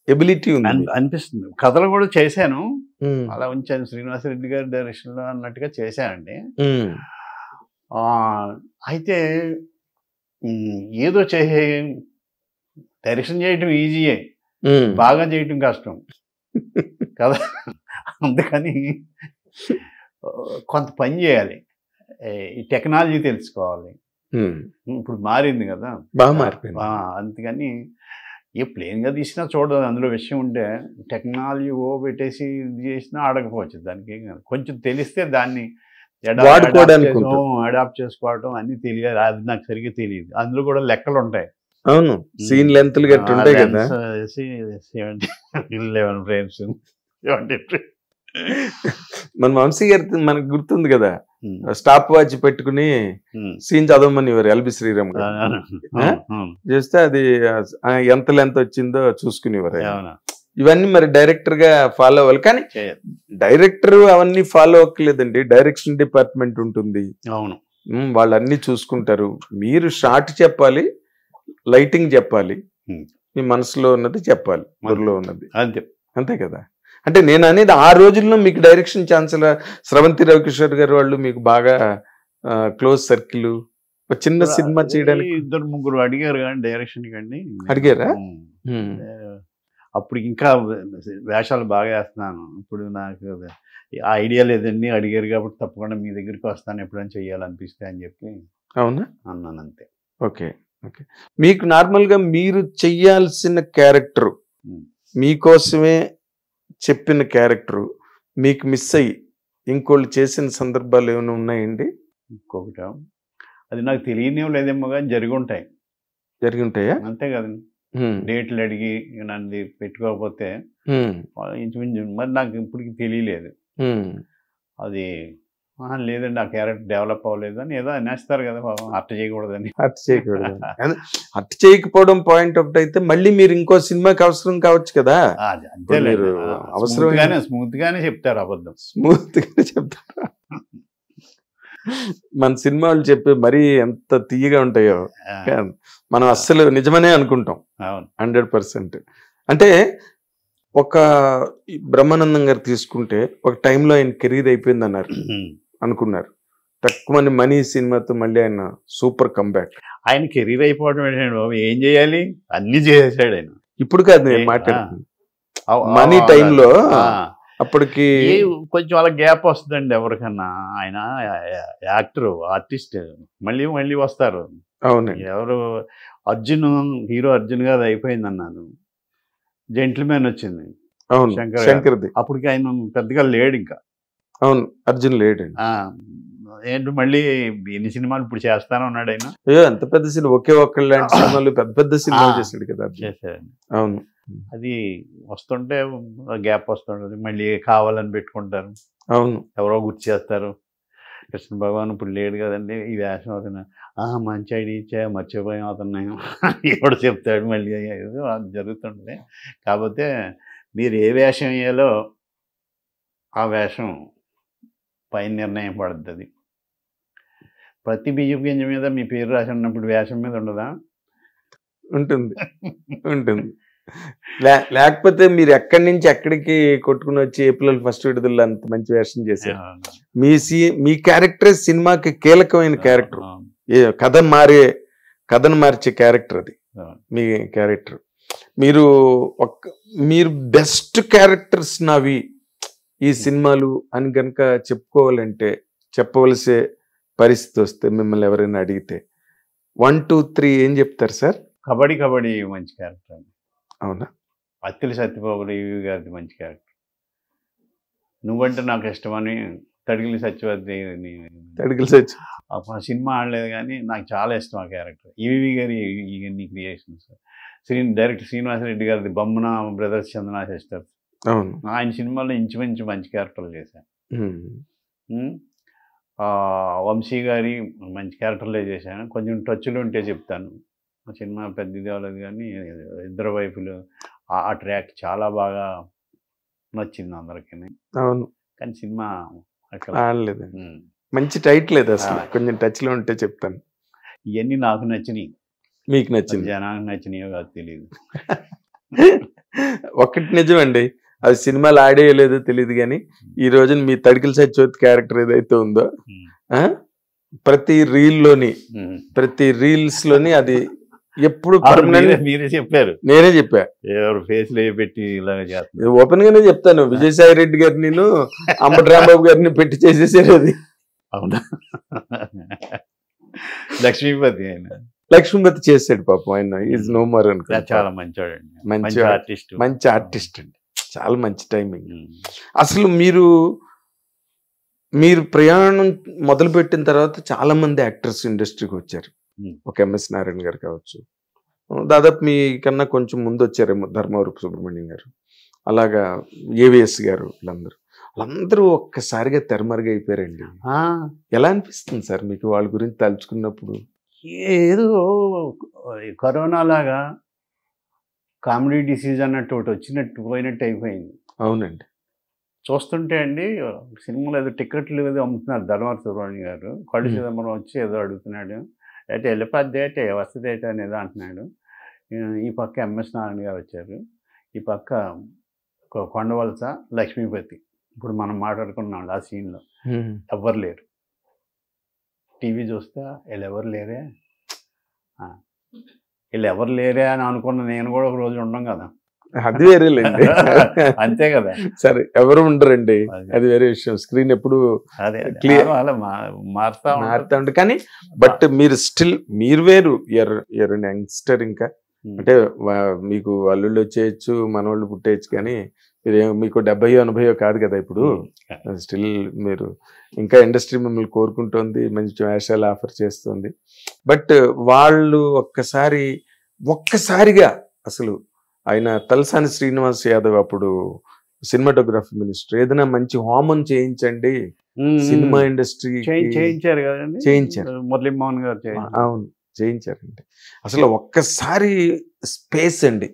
ఎబిలిటీ ఉంది అనిపిస్తుంది. కథలు కూడా చేశాను, అలా ఉంచాను. శ్రీనివాసరెడ్డి గారి డైరెక్షన్ లో అన్నట్టుగా చేశానండి. అయితే ఏదో డైరెక్షన్ చేయటం ఈజీయే, బాగా చేయటం కష్టం కదా. అందుకని కొంత పని చేయాలి, ఈ టెక్నాలజీ తెలుసుకోవాలి. ఉమ్. ఇప్పుడు మారింది కదా, బాగా మారిపోయింది. అందుకని ఏ ప్లేన్గా తీసినా చూడదు, అందులో విషయం ఉంటే టెక్నాలజీ పెట్టేసి ఇది చేసినా ఆడకపోవచ్చు. దానికి ఏం కాదు, కొంచెం తెలిస్తే దాన్ని వాడుకోవడానికి అడాప్ట్ చేసుకోవడం అన్ని తెలియాలి. అది నాకు సరిగ్గా తెలియదు. అందులో కూడా లెక్కలు ఉంటాయి. అవును, సీన్ లెంత్లు గట్టి ఉంటాయి కదా. 11 ఫ్రేమ్స్, 70. మన వంశీ గారి మనకు గుర్తుంది కదా, స్టాప్ వాచ్ పెట్టుకుని సీన్ చదవమని ఇవ్వరు ఎల్బి శ్రీరామ్ గారు. చేస్తే అది ఎంత లెంత్ వచ్చిందో చూసుకునేవారు. ఇవన్నీ మరి డైరెక్టర్ గా ఫాలో అవ్వాలి. కానీ డైరెక్టర్ అవన్నీ ఫాలో అవ్వలేదండి, డైరెక్షన్ డిపార్ట్మెంట్ ఉంటుంది. అవును, వాళ్ళన్నీ చూసుకుంటారు. మీరు షార్ట్ చెప్పాలి, లైటింగ్ చెప్పాలి, మీ మనసులో ఉన్నది చెప్పాలి, బుర్రలో ఉన్నది. అంతే కదా. అంటే నేను అనేది ఆ రోజుల్లో మీకు డైరెక్షన్ ఛాన్సలర్ స్రవంతి రవికిషోర్ గారు వాళ్ళు మీకు బాగా క్లోజ్ సర్కిల్. ఒక చిన్న సినిమా చేయడానికి 2-3 అడిగారు కానీ డైరెక్షన్ కండి. అడిగారా? అప్పుడు ఇంకా వేషాలు బాగా వేస్తున్నాను. ఇప్పుడు నాకు ఐడియా లేదండి, అడిగారు కాబట్టి తప్పకుండా మీ దగ్గరికి వస్తాను ఎప్పుడైనా చెయ్యాలనిపిస్తే అని చెప్పి అవునా అన్నాను, అంతే. Okay okay. మీకు నార్మల్గా మీరు చెయ్యాల్సిన క్యారెక్టరు, మీకోసమే చెప్పిన క్యారెక్టరు మీకు మిస్ అయ్యి ఇంకోళ్ళు చేసిన సందర్భాలు ఏమైనా ఉన్నాయండి? ఇంకొకట అది నాకు తెలియనివి లేదేమో కానీ జరిగి ఉంటాయా? అంతే కదండి. డేట్లు అడిగి నన్ను పెట్టుకోకపోతే ఇంచుమించు మరి నాకు ఇప్పటికి తెలియలేదు. అది లేదండి ఆ క్యారెక్టర్ డెవలప్ అవ్వలేదు అని ఏదో అనేస్తారు కదా, అట్ట చేయకూడదని. అట్ట చేయకపోవడం పాయింట్ ఒకటి అయితే మళ్ళీ మీరు ఇంకో సినిమాకి అవసరం కావచ్చు కదా. అవసరం స్మూత్ గానే చెప్తారు, అబద్ధం స్మూత్ గానే చెప్తారు. మన సినిమాలు చెప్పి మరీ ఎంత తీయగా ఉంటాయో మనం అస్సలు నిజమనే అనుకుంటాం 100%. అంటే ఒక బ్రహ్మానందం గారు తీసుకుంటే ఒక టైంలో ఆయన కెరీర్ అయిపోయింది అనుకున్నారు. తక్కువ మనీ సినిమాతో మళ్ళీ ఆయన సూపర్ కంబ్యాక్. ఆయన కెరీర్ అయిపోవడం ఏంటండి బాబు, ఏం చేయాలి అన్ని చేసేసాడు ఆయన. ఇప్పుడు కాదు నేను మాట్లాడుతున్నాను, మనీ టైంలో అప్పటికి కొంచెం అలా గ్యాప్ వస్తుందండి ఎవరికన్నా. ఆయన యాక్టర్ ఆర్టిస్ట్ మళ్ళీ వస్తారు. అవునండి. ఎవరు హీరో అర్జున్ గారు అయిపోయింది అన్నాను, జెంటిల్మెన్ వచ్చింది. అవును, శంకర్ది. అప్పటికి ఆయన పెద్దగా లేడు ఇంకా. అవును, అర్జున్ లేడండి. ఏంటి మళ్ళీ ఎన్ని సినిమాలు ఇప్పుడు చేస్తానే ఉన్నాడు ఆయన. ఎంత పెద్ద సినిమా, ఒకే ఒక్కళ్ళు లాంటి సినిమాలు పెద్ద సినిమాలు చేశాడు కదా. చేశాడండి. అవును, అది వస్తుంటే గ్యాప్ వస్తుంటది, మళ్ళీ కావాలని పెట్టుకుంటారు. అవును, ఎవరో గుర్తు చేస్తారు. కృష్ణ భగవాన్ ఇప్పుడు లేడు కదండి, ఈ వేషం అవుతున్నా మంచి ఐడియా ఇచ్చా మర్చిపోయాం అవుతున్నాయి ఎవడు చెప్తాడు మళ్ళీ జరుగుతుంటుంది. కాకపోతే మీరు ఏ వేషం వేయాలో ఆ వేషం పైన నిర్ణయం పడుతుంది. ప్రతి బియ్యపు గింజ మీద మీ పేరు రాసి ఉన్నప్పుడు వేషం మీద ఉండదా? ఉంటుంది ఉంటుంది. లేకపోతే మీరు ఎక్కడి నుంచి ఎక్కడికి కొట్టుకుని వచ్చి ఏప్రిల్ ఫస్ట్ విడుదల అంత మంచి వేషం చేశారు. మీ క్యారెక్టర్ సినిమాకి కీలకమైన క్యారెక్టర్, కథను మార్చే క్యారెక్టర్ అది మీ క్యారెక్టర్. మీరు బెస్ట్ క్యారెక్టర్స్ నావి ఈ సినిమాలు అని కనుక చెప్పుకోవాలంటే, చెప్పవలసే పరిస్థితి వస్తే మిమ్మల్ని ఎవరైనా అడిగితే 1, 2, 3 ఏం చెప్తారు సార్? కబడ్డీ మంచి క్యారెక్టర్ అండి. అవునా? అత్తిలి సత్యబాబు ఈవి గారిది మంచి క్యారెక్టర్. నువ్వంటే నాకు ఇష్టమని తడిగిలి సత్యవతి సినిమా ఆడలేదు కానీ నాకు చాలా ఇష్టం ఆ క్యారెక్టర్. ఈవి గారి ఇవన్నీ క్రియేషన్స్. డైరెక్టర్ శ్రీనివాసరెడ్డి గారిది బొమ్మన బ్రదర్స్ చందన సిస్టర్స్. అవును, ఆయన సినిమాలో ఇంచుమించు మంచి క్యారెక్టర్లు చేశాను. వంశీ గారి మంచి క్యారెక్టర్లే చేశాను. కొంచెం టచ్లు ఉంటే చెప్తాను. సినిమా పెద్ద ఇది అవ్వలేదు కానీ ఇద్దరు వైపులు ఆ ట్రాక్ చాలా బాగా నచ్చింది అందరికీ. అవును, కానీ సినిమా ఆడలేదు. మంచి టైటిల్ లేదు అసలు, కొంచెం టచ్లో ఉంటే చెప్తాను. ఇవన్నీ నాకు నచ్చినాయి, మీకు నచ్చింది, జనానికి నచ్చినాయో కాదు తెలియదు. ఒకటి నిజమండి, అది సినిమాలు ఆడేయలేదో తెలియదు కానీ ఈ రోజున మీ తడికిల సత్యవతి క్యారెక్టర్ ఏదైతే ఉందో ప్రతి రీల్స్లోని అది ఎప్పుడు అవును, పర్మనెంట్. మీరే చెప్పారు, నేనే చెప్పా, ఎవరు ఫేస్ లో పెట్టి ఇలాగ చేస్తున్నారు. ఓపెన్ గానే చెప్తాను. విజయసాయి రెడ్డి గారిని అంబటి రాంబాబు గారిని పెట్టి చేసేసారు అది. అవునా? లక్ష్మీపతి ఆయన లక్ష్మీపతి చేసాడు పాపం, ఆయన ఈజ్ నో మోర్ అనుకో. చాలా మంచివాడండి, మంచి మంచి ఆర్టిస్ట్. మంచి ఆర్టిస్ట్ అండి, చాలా మంచి టైమింగ్. అసలు మీరు ప్రయాణం మొదలుపెట్టిన తర్వాత చాలా మంది యాక్టర్స్ ఇండస్ట్రీకి వచ్చారు. ఒక ఎంఎస్ నారాయణ గారు కావచ్చు, దాదాపు మీ కన్నా కొంచెం ముందు వచ్చారేమో ధర్మవరపు సుబ్రహ్మణ్యం గారు, అలాగా ఏవిఎస్ గారు, వాళ్ళందరూ ఒక్కసారిగా తెరమరుగైపోయారండి. ఎలా అనిపిస్తుంది సార్ మీకు వాళ్ళ గురించి తలుచుకున్నప్పుడు? ఏదో కరోనా లాగా కామెడీ డిసీజ్ అన్నట్టు ఒకటి వచ్చినట్టు పోయినట్టు అయిపోయింది. అవునండి. చూస్తుంటే అండి సినిమాలో ఏదో టికెట్లు ఏదో అమ్ముతున్నారు. ధర్మవర సుబ్రహ్మణ్యం గారు కళ్ళు చిదంబరం వచ్చి ఏదో అడుగుతున్నాడు, అయితే వెళ్ళిపోద్ది అయితే వస్తుంది అయితే అని ఏదో అంటున్నాడు. ఈ పక్క ఎంఎస్ నారాయణ గారు వచ్చారు, ఈ పక్క కొండవలస లక్ష్మీపతి. ఇప్పుడు మనం మాట్లాడుకున్నాం ఆ సీన్లో ఎవ్వరు లేరు. టీవీ చూస్తా వీళ్ళు ఎవరు లేరే, వీళ్ళు ఎవరు లేరే అని అనుకున్న నేను కూడా ఒక రోజు ఉండం కదా, అది వేరేలేండి. అంతే కదా. సరే, ఎవరు ఉండరండి, అది వేరే విషయం. స్క్రీన్ ఎప్పుడు క్లియర్ మారుతా ఉంటుంది. కానీ బట్ మీరు స్టిల్ మీరు వేరు, ఎర్ యంగ్స్టర్. ఇంకా అంటే మీకు అల్లుళ్ళు వచ్చేయచ్చు, మనోళ్ళు పుట్టేయచ్చు, కానీ మీకు 70-80 కాదు కదా ఇప్పుడు. స్టిల్ మీరు ఇంకా ఇండస్ట్రీ మిమ్మల్ని కోరుకుంటోంది, మంచి వేషాలు ఆఫర్ చేస్తుంది. బట్ వాళ్ళు ఒక్కసారిగా అసలు ఆయన తలసాని శ్రీనివాస్ యాదవ్ అప్పుడు సినిమాటోగ్రఫీ మినిస్టర్, ఏదైనా మంచి హోమం చేయించండి సినిమా ఇండస్ట్రీ చేయించారు కదండి, చేయించారు మురళీమోహన్ గారు. అవును, చేయించారండి. అసలు ఒక్కసారి స్పేస్ అండి.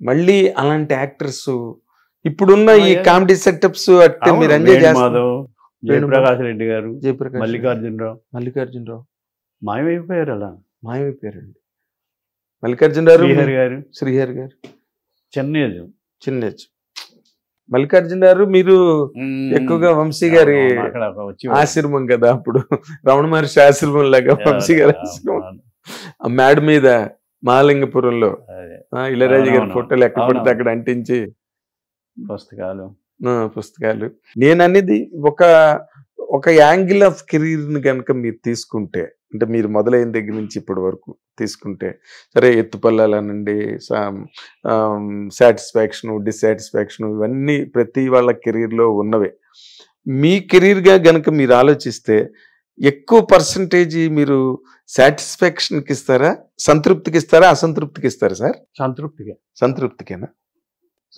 మళ్ళీ అలాంటి యాక్టర్స్ ఇప్పుడున్న ఈ కామెడీ సెటప్స్ అంటే మీరు ఎంజాయ్ చేస్తారు. జయప్రకాష్ రెడ్డి గారు, మల్లికార్జునరావు మాయమైపోయారు. అలా మాయమైపోయారండి. మల్లికార్జునరావు గారు, శ్రీహరి గారు చిన్న మల్లికార్జున గారు మీరు ఎక్కువగా వంశీ గారి ఆశ్రమం కదా, అప్పుడు రమణ మహర్షి ఆశ్రమం లాగా వంశీ గారి ఆశ్రమం మేడ మీద మహాలింగపురంలో ఇళయరాజు గారి ఫోటోలు ఎక్కడ పడితే అక్కడ అంటించి పుస్తకాలు. నేను అనేది ఒక యాంగిల్ ఆఫ్ కెరీర్ ని కనుక మీరు తీసుకుంటే, అంటే మీరు మొదలైన దగ్గర నుంచి ఇప్పటి వరకు తీసుకుంటే, సరే ఎత్తుపల్లాలనండి, సాటిస్ఫాక్షన్, డిస్సాటిస్ఫాక్షన్, ఇవన్నీ ప్రతి వాళ్ళ కెరీర్లో ఉన్నవే. మీ కెరీర్గా గనక మీరు ఆలోచిస్తే ఎక్కువ పర్సంటేజ్ మీరు సాటిస్ఫాక్షన్కి ఇస్తారా, సంతృప్తికి ఇస్తారా, అసంతృప్తికి ఇస్తారా సార్? సంతృప్తికేనా?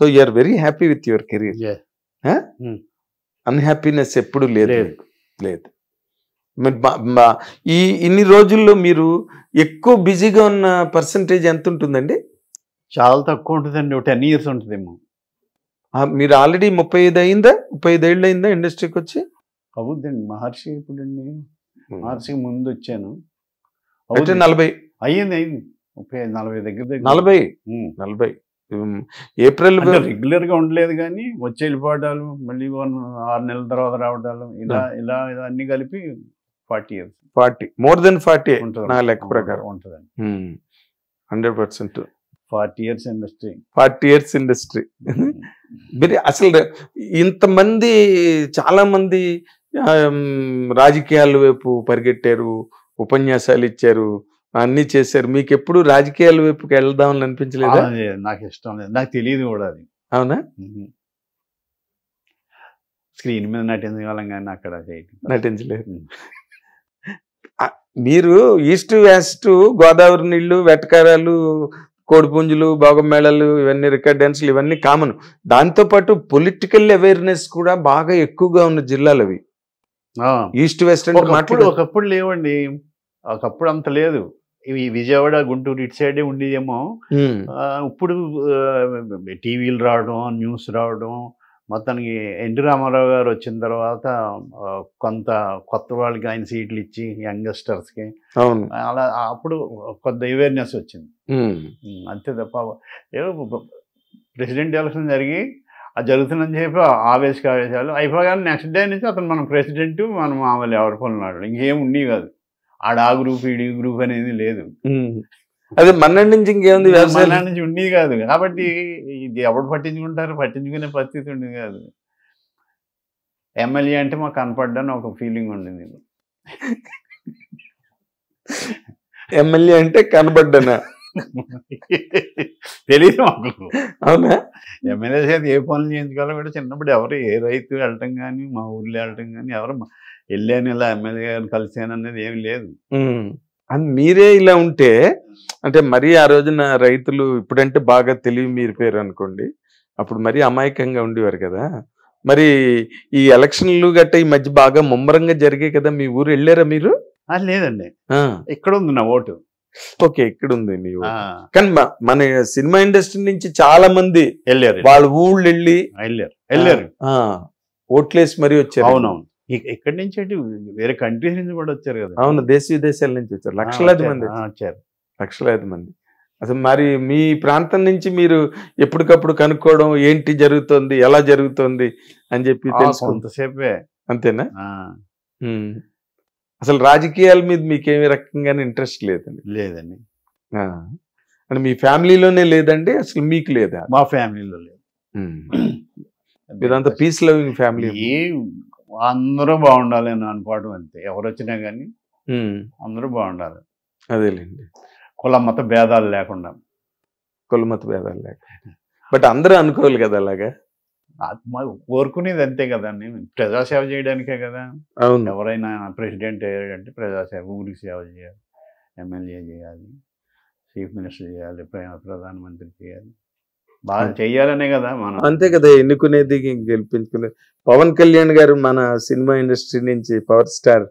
So you are very happy with your career. Unhappiness ఎప్పుడు లేదు. ఇన్ని రోజుల్లో మీరు ఎక్కువ బిజీగా ఉన్న పర్సంటేజ్ ఎంత ఉంటుందండి? చాలా తక్కువ ఉంటుందండి, 10 years ఉంటుందేమో. మీరు ఆల్రెడీ 35 అయిందా, 35 ఏళ్ళు అయిందా ఇండస్ట్రీకి వచ్చి? అవుద్దండి. మహర్షి ఇప్పుడండి, మహర్షికి ముందు వచ్చాను. 40 అయ్యింది 35-40 దగ్గర 40 ఏప్రిల్ రెగ్యులర్ గా ఉండలేదు, కానీ వచ్చి వెళ్ళిపోవడాలు, మళ్ళీ 6 నెలల తర్వాత రావడాలు, ఇలా అన్ని కలిపి 40 మోర్ దెన్ 40 నా లెక్క ప్రకారం ఉంటుందండి. 100% 40 years ఇండస్ట్రీ. 40 years industry. అసలు ఇంతమంది, చాలా మంది రాజకీయాల వైపు పరిగెట్టారు, ఉపన్యాసాలు ఇచ్చారు, అన్ని చేశారు. మీకు ఎప్పుడు రాజకీయాల వైపుకి వెళ్దామని అనిపించలేదా? నాకు ఇష్టం లేదు, నాకు తెలియదు కూడా అది. అవునా? స్క్రీన్ మీద నటించగలం కానీ అక్కడ నటించలేదు. మీరు ఈస్ట్ వెస్ట్, గోదావరి నీళ్లు, వెటకారాలు, కోడిపుంజులు, భోగమేళాలు, ఇవన్నీ రికార్డ్ డాన్సులు, ఇవన్నీ కామన్. దాంతోపాటు పొలిటికల్ అవేర్నెస్ కూడా బాగా ఎక్కువగా ఉన్న జిల్లాలు అవి. ఈస్ట్ వెస్ట్ అంటే ఒకప్పుడు లేవండి, ఒకప్పుడు అంత లేదు. ఇవి విజయవాడ, గుంటూరు ఇటు సైడే ఉండేదేమో. ఇప్పుడు టీవీలు రావడం, న్యూస్ రావడం, మొత్తానికి ఎన్టీ రామారావు గారు వచ్చిన తర్వాత కొంత కొత్త వాళ్ళకి ఆయన సీట్లు ఇచ్చి యంగ్స్టర్స్కి అలా అప్పుడు కొంత అవేర్నెస్ వచ్చింది. అంతే తప్ప ఏదో ప్రెసిడెంట్ ఎలక్షన్ జరిగి అది జరుగుతుందని చెప్పి ఆవేశాలు అయిపోగానే నెక్స్ట్ డే నుంచి అతను మన ప్రెసిడెంట్, మనం మామూలు ఎవరి పనులు ఇంకేం ఉండేవి కాదు. ఆ గ్రూప్, ఈడీ గ్రూప్ అనేది లేదు. అదే మన్నాడు నుంచి ఇంకేముంది వ్యవసాయం మనాడు నుంచి ఉండేది కాదు కాబట్టి ఇది ఎవడు పట్టించుకుంటారు, పట్టించుకునే పరిస్థితి ఉండేది కాదు. ఎమ్మెల్యే అంటే మాకు కనపడ్డాను ఒక ఫీలింగ్ ఉండింది. ఎమ్మెల్యే అంటే కనబడ్డానా? తెలియదు మాకు. అవునా? ఎమ్మెల్యే చేత ఏ పనులు చేయించుకోవాలో కూడా చిన్నప్పుడు ఎవరు ఏ రైతు వెళ్ళటం కానీ మా ఊర్లో వెళ్ళటం కానీ ఎవరు వెళ్ళాను ఇలా ఎమ్మెల్యే గారిని కలిసాను అనేది ఏమి లేదు. అని మీరే ఇలా ఉంటే అంటే మరీ ఆ రోజున రైతులు ఇప్పుడంటే బాగా తెలివి మీరిపోయారు అనుకోండి, అప్పుడు మరీ అమాయకంగా ఉండేవారు కదా. మరి ఈ ఎలక్షన్లు గట్ట ఈ మధ్య బాగా ముమ్మరంగా జరిగాయి కదా, మీ ఊరు వెళ్ళారా మీరు? లేదండి, ఇక్కడ ఉంది నా ఓటు. ఓకే, ఇక్కడ ఉంది మీ ఊరు. కానీ మన సినిమా ఇండస్ట్రీ నుంచి చాలా మంది వెళ్ళారు, వాళ్ళ ఊళ్ళు వెళ్ళారు ఓట్లేసి మరీ వచ్చారు. అవునవును, ఇక్కడి నుంచి అంటే వేరే కంట్రీస్ నుంచి కూడా వచ్చారు కదా. అవును, దేశ విదేశాల నుంచి వచ్చారు, లక్షలాది మంది వచ్చారు, లక్షలాది మంది. అసలు మరి మీ ప్రాంతం నుంచి మీరు ఎప్పటికప్పుడు కనుక్కోవడం ఏంటి జరుగుతుంది, ఎలా జరుగుతుంది అని చెప్పి కొంతసేపే. అంతేనా? అసలు రాజకీయాల మీద మీకేమి రకంగానే ఇంట్రెస్ట్ లేదండి? లేదండి. అంటే మీ ఫ్యామిలీలోనే లేదండి, అసలు మీకు లేదా? మా ఫ్యామిలీలో లేదు. మీరంతా పీస్ లవింగ్ ఫ్యామిలీ. అందరూ బాగుండాలి అని అనుకోవడం అంతే. ఎవరు వచ్చినా కానీ అందరూ బాగుండాలి. అదేలేండి, కుల మత భేదాలు లేకుండా. కుల మత భేదాలు లేకుండా, బట్ అందరూ అనుకోవాలి కదా అలాగా. కోరుకునేది అంతే కదండి, ప్రజాసేవ చేయడానికే కదా. అవును, ఎవరైనా ప్రెసిడెంట్ అయ్యాడంటే ప్రజాసేవ, ఊరికి సేవ చేయాలి, ఎమ్మెల్యే చేయాలి, చీఫ్ మినిస్టర్ చేయాలి, ప్రధానమంత్రి చేయాలి, బాగా చెయ్యాలనే కదా మనం. అంతే కదా ఎన్నుకునేది, గెలిపించుకునేది. పవన్ కళ్యాణ్ గారు మన సినిమా ఇండస్ట్రీ నుంచి పవర్ స్టార్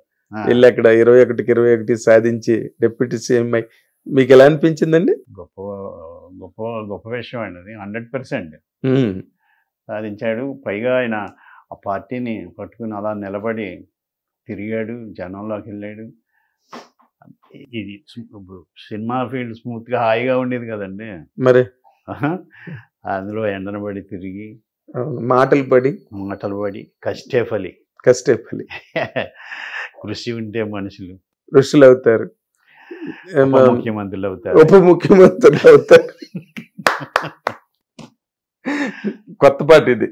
వెళ్ళి అక్కడ 21కి 21 సాధించి డిప్యూటీ సీఎం అయి మీకు ఎలా అనిపించిందండి? గొప్ప గొప్ప గొప్ప విషయం అండి అది. 100% సాధించాడు. పైగా ఆయన ఆ పార్టీని పట్టుకుని అలా నిలబడి తిరిగాడు, జనంలోకి వెళ్ళాడు. ఇది సినిమా ఫీల్డ్ స్మూత్గా హాయిగా ఉండేది కదండి. మరి అందులో ఎండనబడి తిరిగి మాటలు పడి కష్టే ఫలి కృషి ఉంటే మనుషులు ఋషులు అవుతారు, ముఖ్యమంత్రులు అవుతారు, ఉప ముఖ్యమంత్రులు అవుతారు. కొత్త పాట ఇది,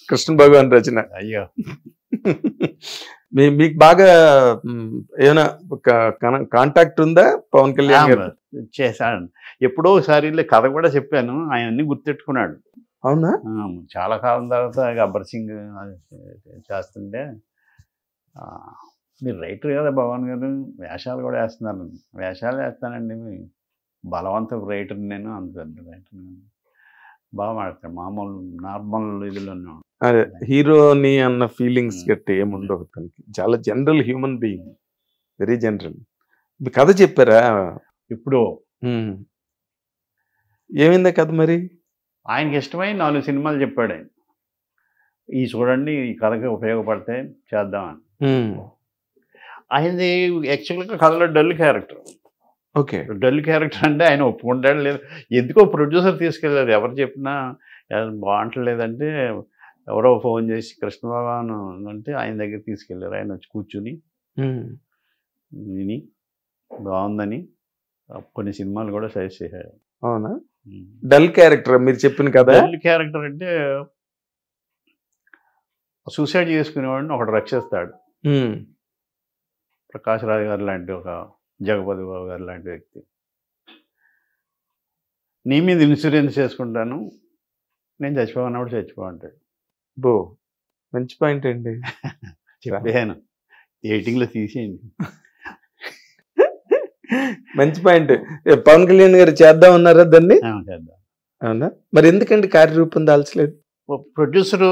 కృష్ణ భగవాన్ రచన. అయ్యో, మీకు బాగా ఏమైనా కాంటాక్ట్ ఉందా పవన్ కళ్యాణ్ గారు? చేశాను ఎప్పుడో ఒకసారి కథ కూడా చెప్పాను, ఆయన అన్ని గుర్తెట్టుకున్నాడు. అవునా? చాలా కాలం తర్వాత గబ్బర్ సింగ్ చేస్తుంటే, మీరు రైటర్ కదా భగవాన్ గారు, వేషాలు కూడా వేస్తున్నారు. వేషాలు వేస్తానండి, బలవంతపు రైటర్ నేను, అంత పెద్ద రైటర్ బాగా మాడతాను. మామూలు నార్మల్ ఇదిలో అదే హీరోని అన్న ఫీలింగ్స్ గట్టి ఏముండవు తనకి. చాలా general human being, very general. కథ చెప్పారా ఇప్పుడు? ఏమైందా కథ మరి? ఆయనకి ఇష్టమైన 4 సినిమాలు చెప్పాడు ఆయన. ఈ చూడండి, ఈ కథకి ఉపయోగపడితే చేద్దామని. ఆయనది యాక్చువల్గా కథలో dull character. Okay, dull character అంటే ఆయన ఒప్పుకుంటాడు లేదు, ఎందుకో ప్రొడ్యూసర్ తీసుకెళ్ళారు. ఎవరు చెప్పినా బాగుంటలేదంటే ఎవరో ఫోన్ చేసి కృష్ణ భగవాన్ అంటే ఆయన దగ్గర తీసుకెళ్ళారు. ఆయన వచ్చి కూర్చుని విని బాగుందని కొన్ని సినిమాలు కూడా సజెస్ట్ చేశాడు. అవునా? డల్ క్యారెక్టర్ మీరు చెప్పిన కదా. డల్ క్యారెక్టర్ అంటే సూసైడ్ చేసుకునేవాడిని ఒకటి రక్షిస్తాడు. ప్రకాష్ రాజ్ గారు లాంటి, ఒక జగపతి బాబు గారు లాంటి వ్యక్తి. నీ మీద ఇన్సూరెన్స్ చేసుకుంటాను, నేను చచ్చిపోవన్నప్పుడు చచ్చిపోంటాడు. బో, మంచి పాయింట్ అండి. చెప్పాను, ఎయిటింగ్లో తీసేయండి. మంచి పాయింట్. పవన్ కళ్యాణ్ గారు చేద్దాం అన్నారా దాన్ని? చేద్దాం. అవునా? మరి ఎందుకండి కార్యరూపం దాల్చలేదు? ప్రొడ్యూసరు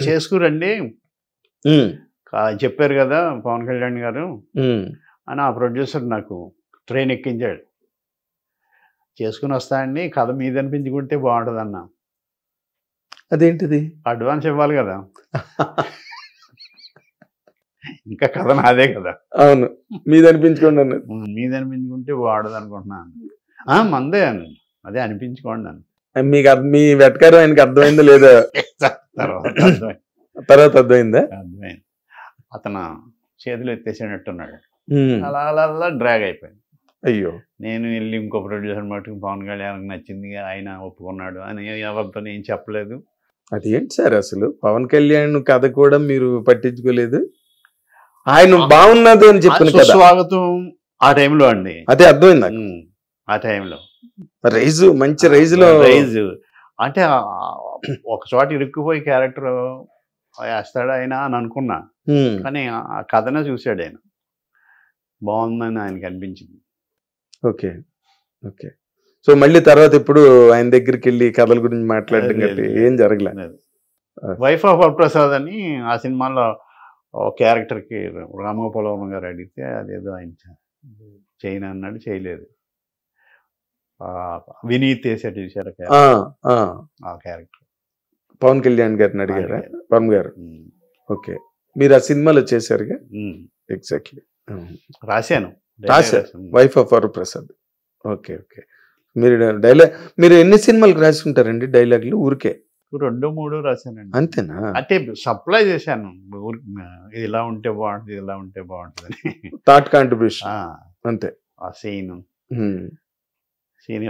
చేసుకురండి చెప్పారు కదా పవన్ కళ్యాణ్ గారు అని ఆ ప్రొడ్యూసర్ నాకు ట్రైన్ ఎక్కించాడు. చేసుకుని వస్తానండి, కథ మీద అనిపించుకుంటే బాగుంటుంది అన్న. అదేంటిది? అడ్వాన్స్ ఇవ్వాలి కదా, ఇంకా కథ నాదే కదా. అవును, మీద అనిపించుకోండి అన్నది. మీద అనిపించుకుంటే బాగుండదు అనుకుంటున్నాను. మందే అని అదే అనిపించుకోండి అని. మీకు మీ వెటకారం ఆయనకి అర్థమైందో లేదా? తర్వాత అర్థమైందా? అర్థమైంది. అతను చేతులు ఎత్తేసేటట్టున్నాడు, అలా అలా అలా డ్రాగ్ అయిపోయింది. అయ్యో. నేను వెళ్ళి ఇంకో ప్రొడ్యూసర్ మటుకు పవన్ కళ్యాణ్కి నచ్చింది, ఆయన ఒప్పుకున్నాడు అని ఎవరితో ఏం చెప్పలేదు. అది ఏంటి సార్ అసలు పవన్ కళ్యాణ్ కథ కూడా మీరు పట్టించుకోలేదు? ఆయన బాగున్నది అని చెప్పిన కదా. స్వాగతం ఆ టైంలో అండి. అదే అర్థమైంది నాకు. ఆ టైంలో రైజు మంచి రైజులో రైజు అంటే ఒక చోట ఇరుక్కుపోయి క్యారెక్టర్ వేస్తాడు ఆయన అని అనుకున్నా, కానీ ఆ కథనే చూశాడు ఆయన, బాగుందని ఆయనకి అనిపించింది. Okay okay. సో మళ్ళీ తర్వాత ఇప్పుడు ఆయన దగ్గరికి వెళ్ళి కథల గురించి మాట్లాడడం గట్టి ఏం జరగలేదు. వైఫ్ ఆఫ్ వరప్రసాద్ అని ఆ సినిమాలో క్యారెక్టర్కి రామగోపాలవరం గారు అడిగితే అదేదో ఆయన చేయను అన్నాడు, చేయలేదు. వినీత్ వేసాడు చూసారు ఆ క్యారెక్టర్. పవన్ కళ్యాణ్ గారిని అడిగారా? పవన్ గారు. ఓకే, మీరు ఆ సినిమాలో చేశారుగా? ఎగ్జాక్ట్లీ రాశాను. Wife of Varaprasad. Okay okay. మీరు ఎన్ని సినిమాలకు రాసి ఉంటారండి డైలాగులు? ఊరికే 2-3 రాశానండి. అంతేనా? అంటే సప్లై చేశాను, ఇది ఇలా ఉంటే బాగుంటుంది, ఇలా ఉంటే బాగుంటుంది అని. థాట్ కాంట్రిబ్యూషన్ అంతే. ఆ సీన్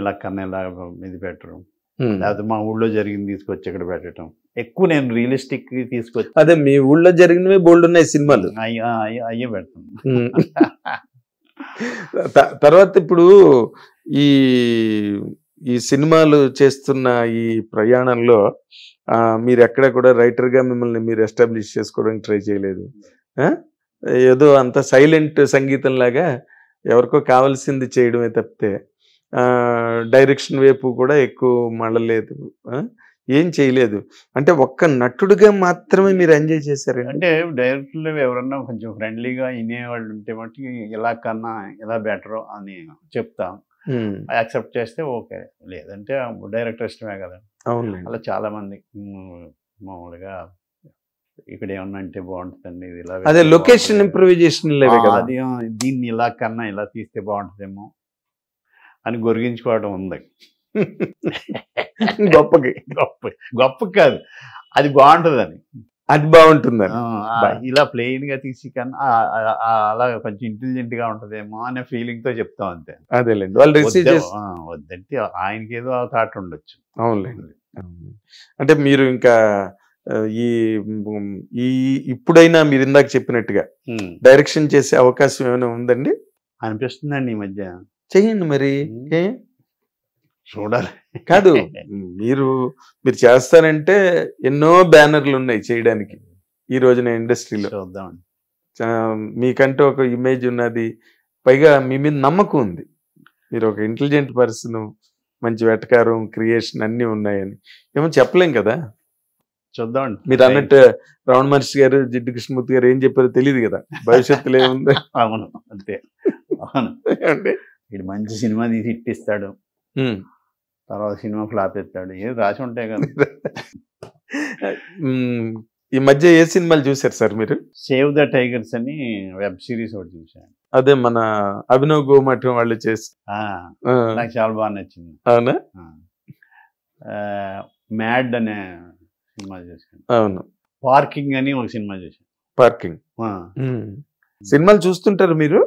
ఇలా కన్నా ఇలా ఇది పెట్టడం, లేకపోతే మా ఊళ్ళో జరిగింది తీసుకొచ్చి ఇక్కడ పెట్టడం. ఎక్కువ నేను రియలిస్టిక్ తీసుకొచ్చి, అదే మీ ఊళ్ళో జరిగినవి బోల్డ్ ఉన్నాయి సినిమాలు, అయ్యే పెడతాను. తర్వాత ఇప్పుడు ఈ సినిమాలు చేస్తున్న ఈ ప్రయాణంలో మీరు ఎక్కడ కూడా రైటర్గా మిమ్మల్ని మీరు ఎస్టాబ్లిష్ చేసుకోవడానికి ట్రై చేయలేదు? ఏదో అంత సైలెంట్ సంగీతం లాగా ఎవరికో కావాల్సింది చేయడమే తప్పితే డైరెక్షన్ వైపు కూడా ఎక్కువ మళ్ళలేదు, ఏం చేయలేదు. అంటే ఒక్క నటుడుగా మాత్రమే మీరు ఎంజాయ్ చేశారు? అంటే డైరెక్టర్లు ఎవరన్నా కొంచెం ఫ్రెండ్లీగా వినేవాళ్ళు ఉంటే మట్టి ఇలా కన్నా ఇలా బెటర్ అని చెప్తాం, యాక్సెప్ట్ చేస్తే ఓకే, లేదంటే డైరెక్టర్ ఇష్టమే కదా. అవును, అలా చాలా మంది మామూలుగా ఇక్కడ ఏమన్నా అంటే బాగుంటుందండి, ఇది ఇలా అదే లొకేషన్ ఇంప్రూవైజేషన్ అది దీన్ని ఇలా కన్నా ఇలా తీస్తే బాగుంటుందేమో అని గొరిగించుకోవడం ఉంది. గొప్పకి గొప్ప కాదు, అది బాగుంటుందని, అది బాగుంటుందని. ఇలా ప్లెయిన్ గా తీసి కన్నా అలా కొంచెం ఇంటెలిజెంట్ గా ఉంటదేమో అనే ఫీలింగ్ తో చెప్తాం అంతే. అదేలేండి, వాళ్ళు రిసీవ్ వద్దంటే ఆయనకి ఏదో థాట్ ఉండొచ్చు. అవునులేండి. అంటే మీరు ఇంకా ఈ ఇప్పుడైనా మీరు ఇందాక చెప్పినట్టుగా డైరెక్షన్ చేసే అవకాశం ఏమైనా ఉందండి? అనిపిస్తుందండి ఈ మధ్య. చెయ్యండి మరి, చూడాలి. కాదు, మీరు చేస్తానంటే ఎన్నో బ్యానర్లు ఉన్నాయి చేయడానికి ఈ రోజున ఇండస్ట్రీలో. చూద్దామండి. మీకంటే ఒక ఇమేజ్ ఉన్నది, పైగా మీ మీద నమ్మకం ఉంది, మీరు ఒక ఇంటెలిజెంట్ పర్సన్, మంచి వెటకారం, క్రియేషన్ అన్నీ ఉన్నాయని. ఏమో చెప్పలేం కదా. చూద్దామండి. మీరు అన్నట్టు రమణ మహర్షి గారు, జిడ్డు కృష్ణమూర్తి గారు ఏం చెప్పారో తెలియదు కదా, భవిష్యత్తులో ఏముంది. అవును, అంతే. అవును, వీడు మంచి సినిమా తీసి ఇట్టిస్తాడు, తర్వాత సినిమా ఫ్లాప్ ఎత్తాడు, ఏది రాసి ఉంటాయి కదా. ఈ మధ్య ఏ సినిమాలు చూసారు సార్ మీరు? సేవ్ ద టైగర్స్ అని వెబ్ సిరీస్ ఒకటి చూసాను. అదే మన అభినవ్ గోమఠం వాళ్ళు చేసి, నాకు చాలా బాగా నచ్చింది. అవునా? మ్యాడ్ అనే సినిమా చూసాను. అవును. పార్కింగ్ అని ఒక సినిమా చూసాను. పార్కింగ్ సినిమాలు చూస్తుంటారు మీరు?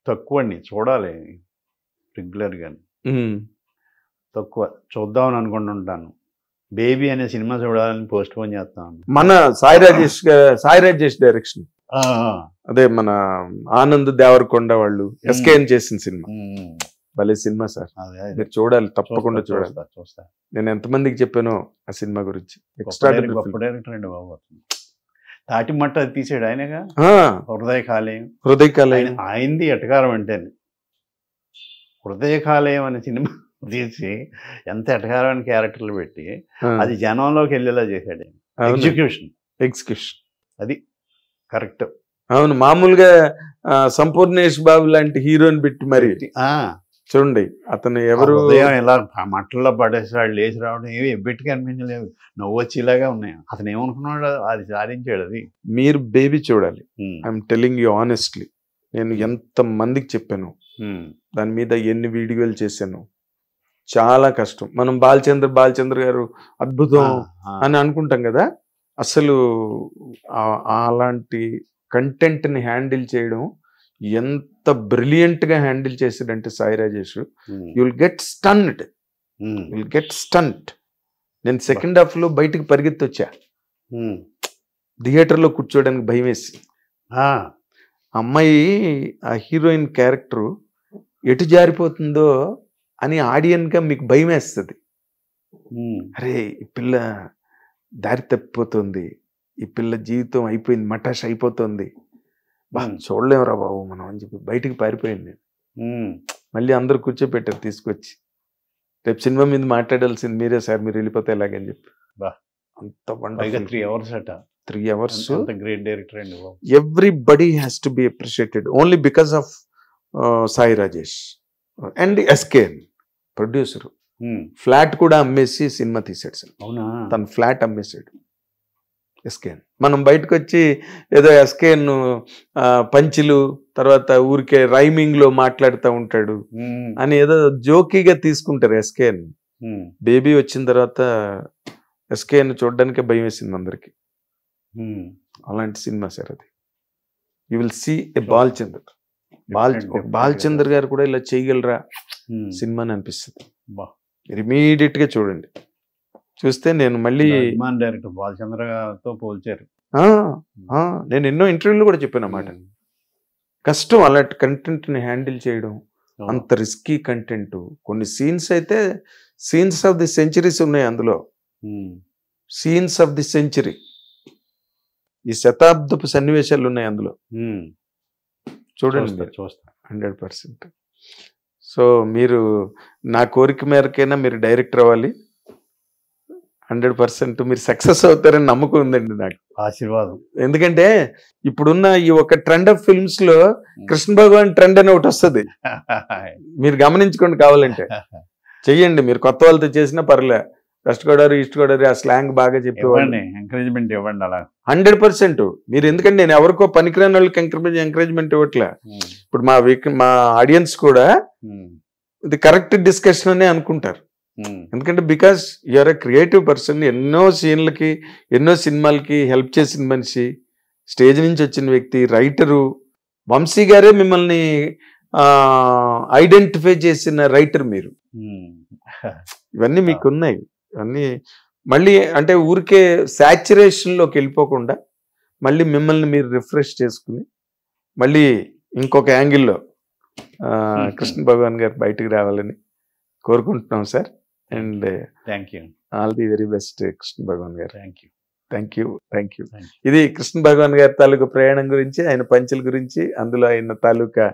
తక్కువ అండి, చూడాలి రెగ్యులర్ గా, తక్కువ చూద్దామని అనుకుంటుంటాను. బేబీ అనే సినిమా చూడాలని పోస్ట్ పోన్ చేస్తాను. మన సాయి రాజేష్ డైరెక్షన్, అదే మన ఆనంద్ దేవరకొండ వాళ్ళు ఎస్కేఎన్ చేసిన సినిమా, భలే సినిమా సార్, మీరు చూడాలి, తప్పకుండా చూడాలి. చూస్తా. నేను ఎంతమందికి చెప్పానో ఆ సినిమా గురించి. గొప్ప డైరెక్టర్ అండి బాబు. తాటి మట్ట అది తీసాడు ఆయనగా, హృదయ కాలేయం. ఆయనది ఎటకారం అంటే, హృదయ కాలేయం అనే సినిమా తీసి ఎంత ఎటకారమైన క్యారెక్టర్లు పెట్టి అది జనంలోకి వెళ్ళేలా చేశాడు. ఎగ్జిక్యూషన్ అది కరెక్ట్. అవును, మామూలుగా సంపూర్ణేష్ బాబు లాంటి హీరోని పెట్టి మరి చూడండి, అతను ఎవరు ఇలా మట్టల్లో పడేసి వాళ్ళు లేచి రావడం ఏవి ఎబ్బెట్టుగా అనిపించలేవు, నవ్వొచ్చేలాగా ఉన్నాయి. అతను ఏమనుకున్నాడు, అది సాధించాడు. అది మీరు బేబీ చూడాలి. ఐఎమ్ టెల్లింగ్ యూ ఆనెస్ట్లీ, నేను ఎంత మందికి చెప్పాను, దాని మీద ఎన్ని వీడియోలు చేశాను. చాలా కష్టం. మనం బాలచంద్ర గారు అద్భుతం అని అనుకుంటాం కదా, అసలు అలాంటి కంటెంట్ని హ్యాండిల్ చేయడం ఎంత బ్రిలియంట్ గా హ్యాండిల్ చేశాడంటే Sai Rajesh, you'll get stunned. నేను సెకండ్ హాఫ్ లో బయటకు పరిగెత్తి వచ్చా, థియేటర్లో కూర్చోడానికి భయం వేసి. అమ్మాయి ఆ హీరోయిన్ క్యారెక్టర్ ఎటు జారిపోతుందో అని ఆడియన్గా మీకు భయం వేస్తుంది. అరే ఈ పిల్ల దారి తప్పిపోతుంది, ఈ పిల్ల జీవితం అయిపోయింది, మటాష్ అయిపోతుంది, చూడలేమురా బాబు మనం అని చెప్పి బయటికి పారిపోయింది నేను. మళ్ళీ అందరూ కూర్చోపెట్టారు తీసుకొచ్చి, రేపు సినిమా మీద మాట్లాడాల్సింది మీరే సార్, మీరు వెళ్ళిపోతే ఎలాగని చెప్పి. అంత వండర్ఫుల్ 3 hours అట. 3 hours. గ్రేట్ డైరెక్టర్ అండి. Everybody has to be appreciated only because of Sai Rajesh and SKN producer. Flat కూడా అమ్మేసి సినిమా తీసాడు సార్. అవునా? తన ఫ్లాట్ అమ్మేసాడు ఎస్కేఎన్. మనం బయటకు వచ్చి ఏదో ఎస్కేఎన్ పంచులు తర్వాత ఊరికే రైమింగ్ లో మాట్లాడుతూ ఉంటాడు అని ఏదో జోకీగా తీసుకుంటారు ఎస్కేఎన్. బేబీ వచ్చిన తర్వాత ఎస్కేఎన్ చూడడానికే భయం వేసింది అందరికి. అలాంటి సినిమా సార్ అది. యూ విల్ సీ ఏ బాలచందర్ గారు కూడా ఇలా చేయగలరా సినిమా అని అనిపిస్తుంది. ఇమీడియట్ గా చూడండి, చూస్తే నేను మళ్ళీ డైరెక్టర్ బాలచంద్ర గారితో పోల్చారు. నేను ఎన్నో ఇంటర్వ్యూలు కూడా చెప్పాను అన్నమాట. కష్టం అలాంటి కంటెంట్ ని హ్యాండిల్ చేయడం, అంత రిస్కీ కంటెంట్. కొన్ని సీన్స్ అయితే సీన్స్ ఆఫ్ ది సెంచరీస్ ఉన్నాయి అందులో. సీన్స్ ఆఫ్ ది సెంచరీ, ఈ శతాబ్దపు సన్నివేశాలు ఉన్నాయి అందులో. చూడండి 100%. సో మీరు నా కోరిక మేరకైనా మీరు డైరెక్టర్ అవ్వాలి. 100% మీరు సక్సెస్ అవుతారని నమ్మకం ఉందండి నాకు. ఆశీర్వాదం. ఎందుకంటే ఇప్పుడున్న ఈ ఒక ట్రెండ్ ఆఫ్ ఫిల్మ్స్ లో కృష్ణ భగవాన్ ట్రెండ్ అని ఒకటి వస్తుంది, మీరు గమనించుకోండి. కావాలంటే చెయ్యండి, మీరు కొత్త వాళ్ళతో చేసినా పర్లే. వెస్ట్ గోదావరి ఈస్ట్ గోదావరి ఆ స్లాంగ్ బాగా చెప్పేవాడిని. ఎంకరేజ్మెంట్ ఇవ్వండి అలా. 100%. మీరు ఎందుకంటే నేను ఎవరికో పనికిరాని వాళ్ళకి ఎంకరేజ్మెంట్ ఇవ్వట్లే. ఇప్పుడు మా ఆడియన్స్ కూడా ఇది కరెక్ట్ డిస్కషన్ అనే అనుకుంటారు. ఎందుకంటే because you're a creative person. ఎన్నో సీన్లకి ఎన్నో సినిమాలకి హెల్ప్ చేసిన మనిషి, స్టేజ్ నుంచి వచ్చిన వ్యక్తి, రైటరు. వంశీ గారే మిమ్మల్ని ఐడెంటిఫై చేసిన రైటర్ మీరు. ఇవన్నీ మీకు ఉన్నాయి. ఇవన్నీ మళ్ళీ అంటే ఊరికే సాచురేషన్లోకి వెళ్ళిపోకుండా మళ్ళీ మిమ్మల్ని మీరు రిఫ్రెష్ చేసుకుని మళ్ళీ ఇంకొక యాంగిల్లో కృష్ణ భగవాన్ గారు బయటకు రావాలని కోరుకుంటున్నాం sir. And thank you, all the very best Krishna Bhagavan గారు. Thank you. ఇది కృష్ణ భగవాన్ గారి తాలూకా ప్రయాణం గురించి, ఆయన పంచుల గురించి, అందులో ఆయన తాలూకా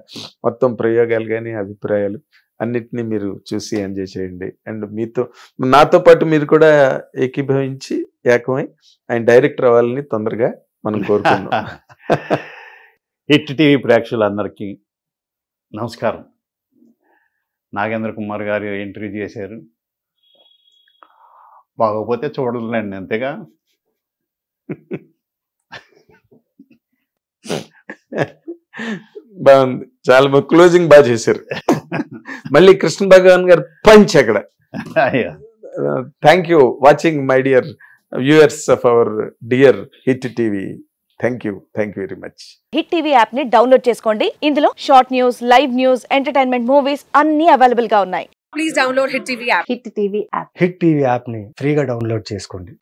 మొత్తం ప్రయోగాలు కానీ అభిప్రాయాలు అన్నిటినీ మీరు చూసి ఎంజాయ్ చేయండి. అండ్ నాతో పాటు మీరు కూడా ఏకీభవించి ఏకమై ఆయన డైరెక్టర్ అవ్వాలని తొందరగా మనం కోరుకుంటున్నాం. హిట్ టీవీ ప్రేక్షకులందరికీ నమస్కారం. నాగేంద్ర కుమార్ గారు ఇంటర్వ్యూ చేశారు, బాగోపోతే చూడలేండి అంతేగా. బాగుంది, చాలా క్లోజింగ్ బాగా చేశారు. మళ్ళీ కృష్ణ భగవాన్ గారు పంచ్ అక్కడ. Thank you watching my dear viewers of our dear hit TV. Thank you very much. Hit TV app ని డౌన్లోడ్ చేసుకోండి. ఇందులో short news, live news, entertainment movies అన్ని అవైలబుల్ గా ఉన్నాయి. Please download hit TV app. Hit TV app hit TV app ని ఫ్రీగా download చేసుకోండి.